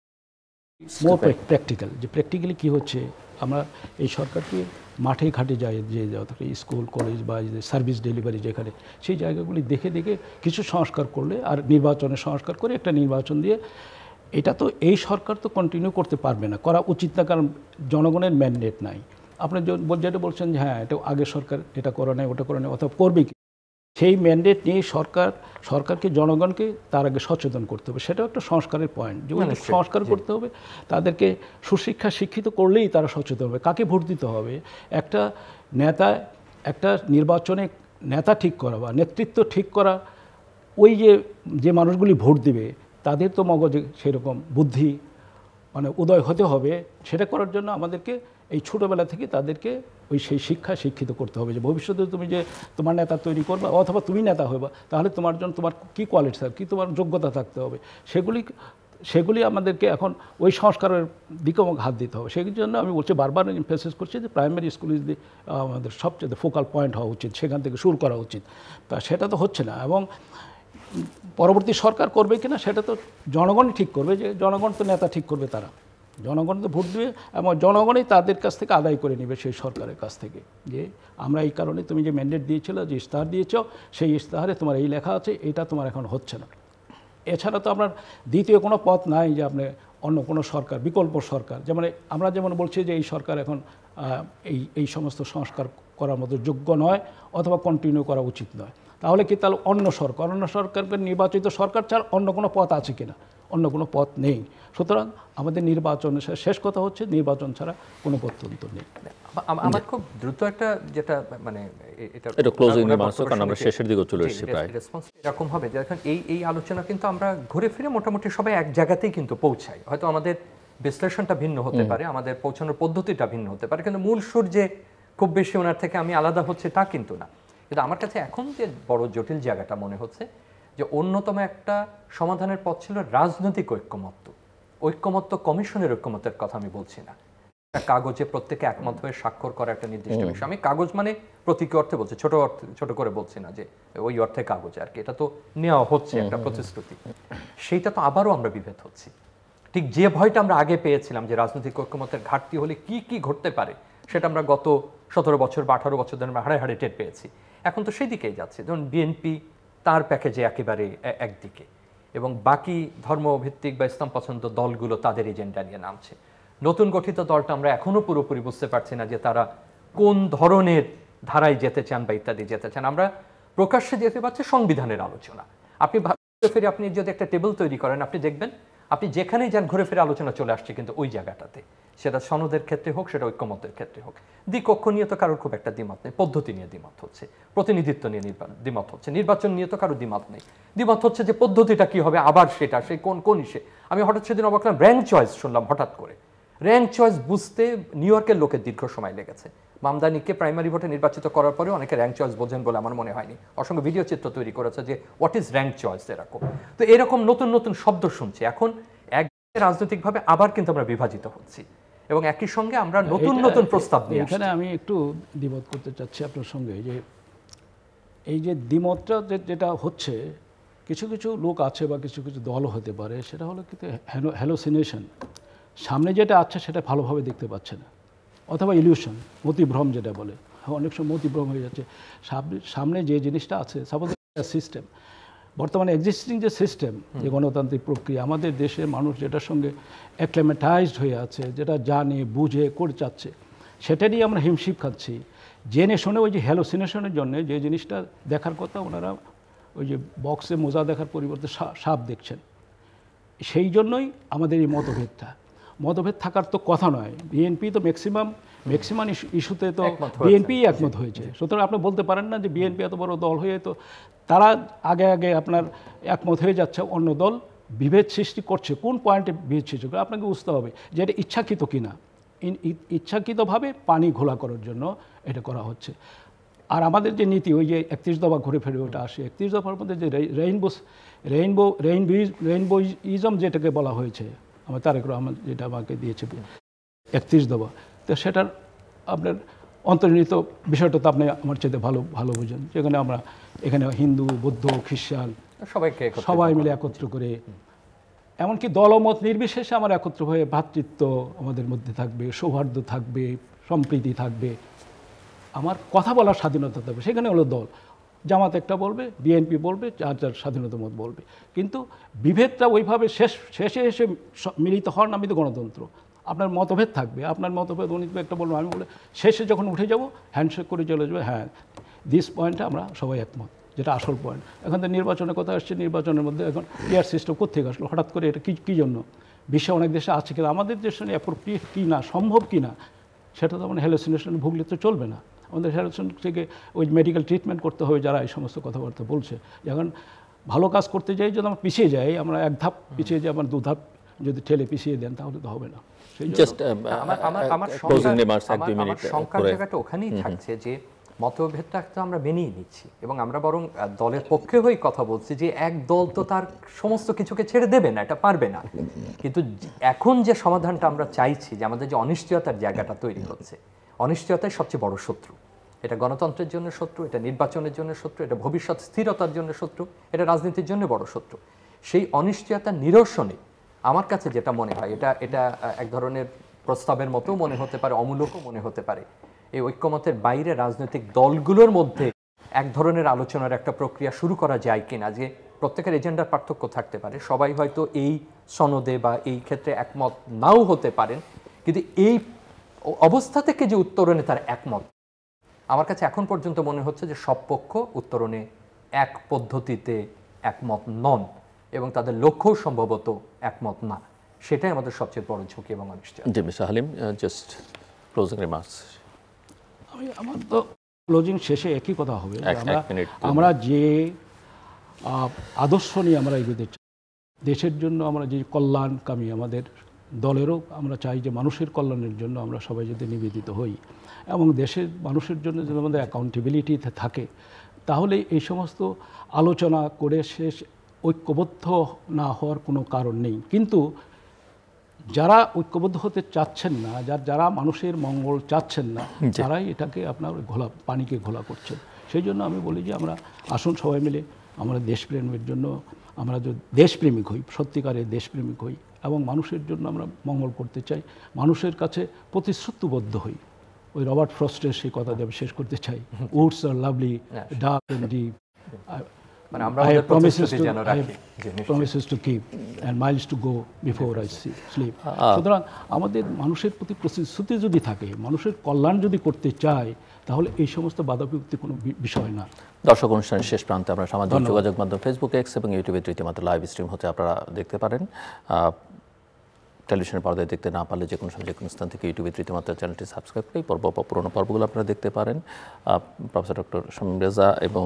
মোর প্র্যাকটিক্যাল, যে প্র্যাকটিক্যালি কী হচ্ছে, আমরা এই সরকারকে মাঠে ঘাটে যাই, যে স্কুল কলেজ বা সার্ভিস ডেলিভারি যেখানে, সেই জায়গাগুলি দেখে দেখে কিছু সংস্কার করলে, আর নির্বাচনে সংস্কার করে একটা নির্বাচন দিয়ে, এটা তো এই সরকার তো কন্টিনিউ করতে পারবে না, করা উচিত না, কারণ জনগণের ম্যান্ডেট নাই। আপনি যেটা বলছেন যে হ্যাঁ এটা আগে সরকার এটা করে নাই, ওটা করে নাই, অথবা করবে কি, সেই ম্যান্ডেট নিয়ে সরকারকে জনগণকে তার আগে সচেতন করতে হবে। সেটাও একটা সংস্কারের পয়েন্ট, যে সংস্কার করতে হবে, তাদেরকে সুশিক্ষা শিক্ষিত করলেই তারা সচেতন হবে। কাকে ভোট দিতে হবে, একটা নেতা, একটা নির্বাচনে নেতা ঠিক করা বা নেতৃত্ব ঠিক করা, ওই যে মানুষগুলি ভোট দিবে তাদের তো মগজে সেরকম বুদ্ধি মানে উদয় হতে হবে। সেটা করার জন্য আমাদেরকে এই ছোটোবেলা থেকে তাদেরকে সেই শিক্ষায় শিক্ষিত করতে হবে যে ভবিষ্যতে তুমি যে তোমার নেতা তৈরি করবে অথবা তুমি নেতা হইবা, তাহলে তোমার জন্য তোমার কী কোয়ালিটি থাকবে, কী তোমার যোগ্যতা থাকতে হবে, সেগুলি আমাদেরকে এখন ওই সংস্কারের দিকে আমাকে হাত দিতে হবে। সেই জন্য আমি বলছি, বারবার এমফেসিস করছি যে প্রাইমারি স্কুল ইজ দি আমাদের সবচেয়ে ফোকাল পয়েন্ট হওয়া উচিত, সেখান থেকে শুরু করা উচিত। তা সেটা তো হচ্ছে না, এবং পরবর্তী সরকার করবে কিনা সেটা তো জনগণই ঠিক করবে, যে জনগণ তো নেতা ঠিক করবে, তারা জনগণ তো ভোট দেবে এবং জনগণই তাদের কাছ থেকে আদায় করে নেবে সেই সরকারের কাছ থেকে, যে আমরা এই কারণে তুমি যে ম্যান্ডেট দিয়েছিল, যে ইশতেহার দিয়েছ, সেই ইশতেহারে তোমার এই লেখা আছে, এটা তোমার এখন হচ্ছে না। এছাড়া তো আপনার দ্বিতীয় কোনো পথ নাই যে আপনি অন্য কোনো সরকার, বিকল্প সরকার, যেমন আমরা যেমন বলছি যে এই সরকার এখন এই সমস্ত সংস্কার করার মতো যোগ্য নয় অথবা কন্টিনিউ করা উচিত নয়, তাহলে কি তাহলে অন্য সরকারকে নির্বাচিত সরকার ছাড়া অন্য কোনো পথ আছে কিনা? অন্য কোনো পথ নেই। সুতরাং আমাদের নির্বাচনের শেষ কথা হচ্ছে নির্বাচন ছাড়া কোনো পদ্ধতি নেই। আমার খুব দ্রুত একটা যেটা মানে এটা ক্লোজিং রিমার্কস, কারণ আমরা শেষের দিকে চলে এসেছি প্রায়, রেসপন্স এরকম হবে যে এখন এই আলোচনা কিন্তু আমরা ঘুরে ফিরে মোটামুটি সবাই এক জায়গাতেই কিন্তু পৌঁছাই। হয়তো আমাদের বিশ্লেষণটা ভিন্ন হতে পারে, আমাদের পৌঁছানোর পদ্ধতিটা ভিন্ন হতে পারে, কিন্তু মূল সুর যে খুব বেশি ওনার থেকে আমি আলাদা হচ্ছে তা কিন্তু না। কিন্তু আমার কাছে এখন যে বড় জটিল জায়গাটা মনে হচ্ছে যে অন্যতম একটা সমাধানের পথ ছিল রাজনৈতিক ঐক্যমত্য কমিশনের ঐক্যমত্যের কথা আমি বলছি না, কাগজে প্রত্যেকে একমত হয়ে স্বাক্ষর করা একটা নির্দিষ্ট বিষয়। আমি কাগজ মানে প্রতীকী অর্থে বলছি, ছোট করে বলছি না যে ওই অর্থে কাগজে আর কি, এটা তো নেওয়া হচ্ছে একটা প্রতিশ্রুতি, সেইটা তো আবারও আমরা বিভেদ হচ্ছি। ঠিক যে ভয়টা আমরা আগে পেয়েছিলাম যে রাজনৈতিক ঐক্যমত্যের ঘাটতি হলে কি কি ঘটতে পারে, সেটা আমরা গত 17 বছর বা 18 বছর ধরে আমরা হাড়ে হাড়ে টের পেয়েছি। এখন তো সেই দিকেই যাচ্ছে। যেমন বিএনপি তার প্যাকেজে একেবারে একদিকে, এবং বাকি ধর্মভিত্তিক বা ইসলাম পছন্দ দলগুলো তাদের এজেন্ডা নিয়ে নামছে। নতুন গঠিত দলটা আমরা এখনো পুরোপুরি বুঝতে পারছি না যে তারা কোন ধরনের ধারায় যেতে চান বা ইত্যাদি যেতে চান। আমরা প্রকাশ্যে যেতে পারছি সংবিধানের আলোচনা। আপনি ঘুরে ফিরে আপনি যদি একটা টেবিল তৈরি করেন, আপনি দেখবেন আপনি যেখানেই যান ঘুরে ফিরে আলোচনা চলে আসছে কিন্তু ওই জায়গাটাতে, সেটা সনদের ক্ষেত্রে হোক, সেটা ঐক্যমতের ক্ষেত্রে হোক। দ্বিকক্ষ নিয়ে তো কারোর খুব একটা দ্বিমত নেই, পদ্ধতি নিয়ে দ্বিমত হচ্ছে, প্রতিনিধিত্ব নিয়ে দ্বিমত হচ্ছে, নির্বাচন নিয়ে তো কারোর দ্বিমত নেই। দ্বিমত হচ্ছে যে পদ্ধতিটা কি হবে, আবার সেটা সেই কোন ইসে। আমি হঠাৎ সেদিন অবাক হলাম, র্যাঙ্ক চয়েস শুনলাম হঠাৎ করে। র্যাঙ্ক চয়েস বুঝতে নিউ ইয়র্কের লোকের দীর্ঘ সময় লেগেছে। মামদানিকে প্রাইমারি ভোটে নির্বাচিত করার পরে অনেকে র্যাঙ্ক চয়েস বোঝেন বলে আমার মনে হয়নি। অসংখ্য ভিডিও চিত্র তৈরি করেছে যে হোয়াট ইজ র্যাঙ্ক চয়েস, এরকম। তো এরকম নতুন নতুন শব্দ শুনছি এখন। রাজনৈতিকভাবে আবার কিন্তু আমরা বিভাজিত হচ্ছি, এবং একই সঙ্গে আমরা নতুন নতুন প্রস্তাব নিয়ে আসছি। এখানে আমি একটু দ্বিমত করতে চাচ্ছি আপনার সঙ্গে, যে এই যে দ্বিমতটা যেটা হচ্ছে, কিছু কিছু লোক আছে বা কিছু কিছু দলও হতে পারে, সেটা হলো কিন্তু হ্যালোসিনেশন। সামনে যেটা আছে সেটা ভালোভাবে দেখতে পাচ্ছে না, অথবা ইলিউশন, মতিভ্রম যেটা বলে, অনেক সময় মতিভ্রম হয়ে যাচ্ছে। সামনে যে জিনিসটা আছে, সাপোজ সিস্টেম, বর্তমানে এক্সিস্টিং যে সিস্টেম, যে গণতান্ত্রিক প্রক্রিয়া, আমাদের দেশের মানুষ যেটার সঙ্গে অ্যাক্লেমেটাইজড হয়ে আছে, যেটা জানে বুঝে করে চাচ্ছে, সেটা নিয়ে আমরা হিমশিম খাচ্ছি। জেনে শুনে ওই যে হ্যালোসিনেশনের জন্য যে জিনিসটা দেখার কথা, ওনারা ওই যে বক্সে মোজা দেখার পরিবর্তে সাপ দেখছেন। সেই জন্যই আমাদের এই মতভেদ থাকার তো কথা নয়। বিএনপি তো ম্যাক্সিমাম ইস্যুতে তো বিএনপি একমত হয়েছে। সুতরাং আপনি বলতে পারেন না যে বিএনপি এত বড় দল হয়ে তো তারা আগে আপনার একমত হয়ে যাচ্ছে, অন্য দল বিভেদ সৃষ্টি করছে। কোন পয়েন্টে বিভেদ সৃষ্টি করে আপনাকে বুঝতে হবে যে এটা ইচ্ছাকৃত কিনা। ইচ্ছাকৃতভাবে পানি ঘোলা করার জন্য এটা করা হচ্ছে। আর আমাদের যে নীতি, ওই যে 31 দফা ঘুরে ফিরে ওটা আসে, 31 দফার মধ্যে যে রেইনবোইজম যেটাকে বলা হয়েছে, আমার তারেক রহমান যেটা আমাকে দিয়েছে 31 দফা, তো সেটার আপনার অন্তর্নিহিত বিষয়টা তো আপনি আমার চাইতে ভালো বুঝেন, যেখানে আমরা এখানে হিন্দু, বৌদ্ধ, খ্রিস্টান সবাই মিলে একত্র করে, এমনকি দলমত নির্বিশেষে আমরা একত্র হয়ে ভ্রাতৃত্ব আমাদের মধ্যে থাকবে, সৌহার্দ্য থাকবে, সম্প্রীতি থাকবে, আমার কথা বলার স্বাধীনতা থাকবে। সেখানে হলো দল, জামাত একটা বলবে, বিএনপি বলবে, যার স্বাধীনতা মত বলবে, কিন্তু বিভেদটা ওইভাবে শেষে এসে মিলিত হওয়ার নামই তো গণতন্ত্র। আপনার মতভেদ থাকবে, আপনার মতভেদ উনি একটা বলবো, আমি বলে শেষে যখন উঠে যাব হ্যান্ডশেক করে চলে যাবে, হ্যাঁ দিস পয়েন্টে আমরা সবাই একমত, যেটা আসল পয়েন্ট। এখন তো নির্বাচনের কথা আসছে, নির্বাচনের মধ্যে এখন ক্লিয়ার সিস্টেম কোত্থেকে আসলো হঠাৎ করে, এটা কী জন্য? বিশ্বে অনেক দেশে আছে, কিন্তু আমাদের দেশে অ্যাপ্রোপ্রিয়েট কী না, সম্ভব কি না, সেটা তো মানে হ্যালোসিনেশন ভুগলে তো চলবে না। আমাদের হ্যালোসিনেশন থেকে ওই মেডিকেল ট্রিটমেন্ট করতে হবে যারা এই সমস্ত কথাবার্তা বলছে। যখন ভালো কাজ করতে যাই যদি আমরা পিছিয়ে যাই, আমরা এক ধাপ পিছিয়ে যাই, আমরা 2 ধাপ যদি ঠেলে পিছিয়ে দেন তাহলে তো হবে না। আমার শঙ্কার জায়গাটা ওখানেই থাকছে যে মতভেদটা তো আমরা মেনেই নিচ্ছি এবং আমরা বরং দলের পক্ষে হয়ে কথা বলছি যে এক দল তো তার সমস্ত কিছুকে ছেড়ে দেবে না, এটা পারবে না। কিন্তু এখন যে সমাধানটা আমরা চাইছি, যে আমাদের যে অনিশ্চয়তার জায়গাটা তৈরি হচ্ছে, অনিশ্চয়তাই সবচেয়ে বড় শত্রু। এটা গণতন্ত্রের জন্য শত্রু, এটা নির্বাচনের জন্য শত্রু, এটা ভবিষ্যৎ স্থিরতার জন্য শত্রু, এটা রাজনীতির জন্য বড় শত্রু। সেই অনিশ্চয়তা নিরসনে আমার কাছে যেটা মনে হয়, এটা এক ধরনের প্রস্তাবের মতো মনে হতে পারে, অমূলকও মনে হতে পারে। এই ঐক্যমতের বাইরে রাজনৈতিক দলগুলোর মধ্যে এক ধরনের আলোচনার একটা প্রক্রিয়া শুরু করা যায় কিনা, যে প্রত্যেকের এজেন্ডার পার্থক্য থাকতে পারে, সবাই হয়তো এই সনদে বা এই ক্ষেত্রে একমত নাও হতে পারেন, কিন্তু এই অবস্থা থেকে যে উত্তরণে তার একমত, আমার কাছে এখন পর্যন্ত মনে হচ্ছে যে সব পক্ষ উত্তরণে এক পদ্ধতিতে একমত নন এবং তাদের লক্ষ্য সম্ভবত একমত না। সেটাই আমাদের সবচেয়ে বড় ঝুঁকি এবং অনিশ্চয়তা। জি mister Halim, just closing remarks. আমার তো ক্লোজিং শেষে একই কথা হবে, আমরা যে আদর্শ নিয়ে আমরা এগোতে চাই, দেশের জন্য আমরা যে কল্যাণকামী, আমাদের দলেরও আমরা চাই যে মানুষের কল্যাণের জন্য আমরা সবাই যদি নিবেদিত হই এবং দেশের মানুষের জন্য যদি আমাদের অ্যাকাউন্টেবিলিটি থাকে, তাহলে এই সমস্ত আলোচনা করে শেষ ঐক্যবদ্ধ না হওয়ার কোনো কারণ নেই। কিন্তু যারা ঐক্যবদ্ধ হতে চাচ্ছেন না, যারা মানুষের মঙ্গল চাচ্ছেন না, তারাই এটাকে আপনার পানিকে ঘোলা করছেন। সেই জন্য আমি বলি যে আমরা আসুন সবাই মিলে আমরা দেশপ্রেমের জন্য আমরা যদি দেশপ্রেমিক হই, সত্যিকারের দেশপ্রেমিক হই এবং মানুষের জন্য আমরা মঙ্গল করতে চাই, মানুষের কাছে প্রতিশ্রুতিবদ্ধ হই। ওই রবার্ট ফ্রস্টের সেই কথা আমি শেষ করতে চাই, woods are lovely, dark and deep, I have promises to keep and miles to go before I sleep. সুতরাং আমাদের মানুষের প্রতি প্রতিশ্রুতি যদি থাকে, মানুষের কল্যাণ যদি করতে চায়, তাহলে এই সমস্ত বাধাবিপত্তি কোনো বিষয় না। দর্শক, অনুষ্ঠানের শেষ প্রান্তে আমরা সামাজিক যোগাযোগ মাধ্যম ফেসবুক, এক্স এবং ইউটিউবে রীতিমতো লাইভ স্ট্রিম হচ্ছে, আপনারা দেখতে পারেন। টেলিভিশনের পর্দায় দেখতে না পারলে যে কোনো সময় যে কোনো স্থান থেকে ইউটিউবে রীতিমতো চ্যানেলটি সাবস্ক্রাইব করে পুরোনো পর্বগুলো আপনারা দেখতে পারেন। প্রফেসর ডক্টর শামীম রেজা এবং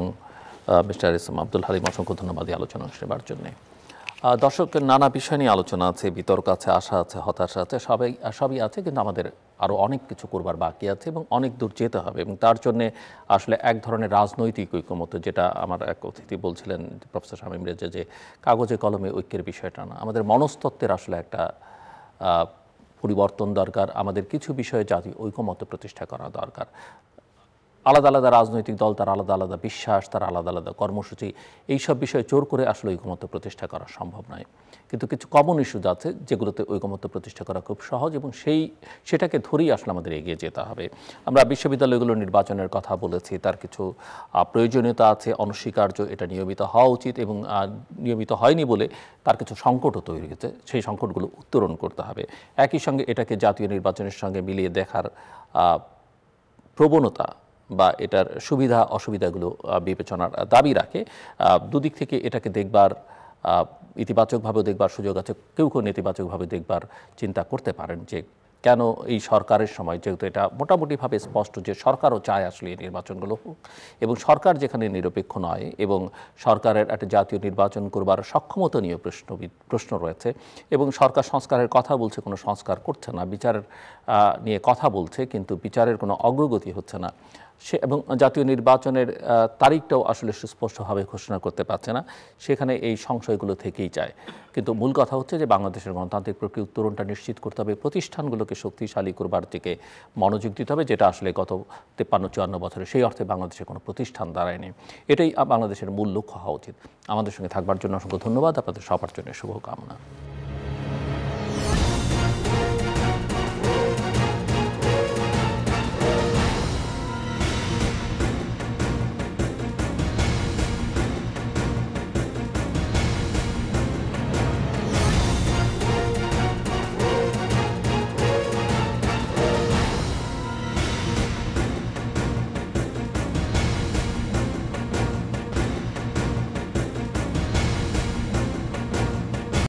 mister S M Abdul Halim, অসংখ্য ধন্যবাদ এই আলোচনা নেবার জন্যে। দর্শক, নানা বিষয় নিয়ে আলোচনা আছে, বিতর্ক আছে, আশা আছে, হতাশা আছে, সবই আছে, কিন্তু আমাদের আরও অনেক কিছু করবার বাকি আছে এবং অনেক দূর যেতে হবে। এবং তার জন্যে আসলে এক ধরনের রাজনৈতিক ঐক্যমত, যেটা আমার এক অতিথি বলছিলেন প্রফেসর শামীম রেজা, যে কাগজে কলমে ঐক্যের বিষয়টা না, আমাদের মনস্তত্ত্বের আসলে একটা পরিবর্তন দরকার। আমাদের কিছু বিষয়ে জাতীয় ঐক্যমত প্রতিষ্ঠা করা দরকার। আলাদা আলাদা রাজনৈতিক দল, তার আলাদা আলাদা বিশ্বাস, তার আলাদা আলাদা কর্মসূচি, এইসব বিষয়ে জোর করে আসলে ঐকমত্য প্রতিষ্ঠা করা সম্ভব নয়। কিন্তু কিছু কমন ইস্যুজ আছে যেগুলোতে ঐকমত্য প্রতিষ্ঠা করা খুব সহজ এবং সেটাকে ধরেই আসলে আমাদের এগিয়ে যেতে হবে। আমরা বিশ্ববিদ্যালয়গুলোর নির্বাচনের কথা বলেছি, তার কিছু প্রয়োজনীয়তা আছে, অনস্বীকার্য, এটা নিয়মিত হওয়া উচিত এবং নিয়মিত হয়নি বলে তার কিছু সংকটও তৈরি হয়েছে, সেই সংকটগুলো উত্তরণ করতে হবে। একই সঙ্গে এটাকে জাতীয় নির্বাচনের সঙ্গে মিলিয়ে দেখার প্রবণতা বা এটার সুবিধা অসুবিধাগুলো বিবেচনার দাবি রাখে। দুদিক থেকে এটাকে দেখবার, ইতিবাচকভাবেও দেখবার সুযোগ আছে, কেউ নেতিবাচকভাবে দেখবার চিন্তা করতে পারেন যে কেন এই সরকারের সময়, যেহেতু এটা মোটামুটিভাবে স্পষ্ট যে সরকারও চায় আসলে এই নির্বাচনগুলো হোক এবং সরকার যেখানে নিরপেক্ষ নয় এবং সরকারের একটা জাতীয় নির্বাচন করবার সক্ষমতা নিয়ে প্রশ্ন রয়েছে এবং সরকার সংস্কারের কথা বলছে, কোনো সংস্কার করছে না, বিচারের নিয়ে কথা বলছে কিন্তু বিচারের কোনো অগ্রগতি হচ্ছে না, এবং জাতীয় নির্বাচনের তারিখটাও আসলে সুস্পষ্টভাবে ঘোষণা করতে পারছে না, সেখানে এই সংশয়গুলো থেকেই যায়। কিন্তু মূল কথা হচ্ছে যে বাংলাদেশের গণতান্ত্রিক প্রক্রিয়া উত্তরণটা নিশ্চিত করতে হবে, প্রতিষ্ঠানগুলোকে শক্তিশালী করবার দিকে মনোযোগ দিতে হবে, যেটা আসলে গত 53-54 বছরে সেই অর্থে বাংলাদেশে কোনো প্রতিষ্ঠান দাঁড়ায়নি। এটাই বাংলাদেশের মূল লক্ষ্য হওয়া উচিত। আমাদের সঙ্গে থাকবার জন্য অসংখ্য ধন্যবাদ, আপনাদের সবার জন্য শুভকামনা।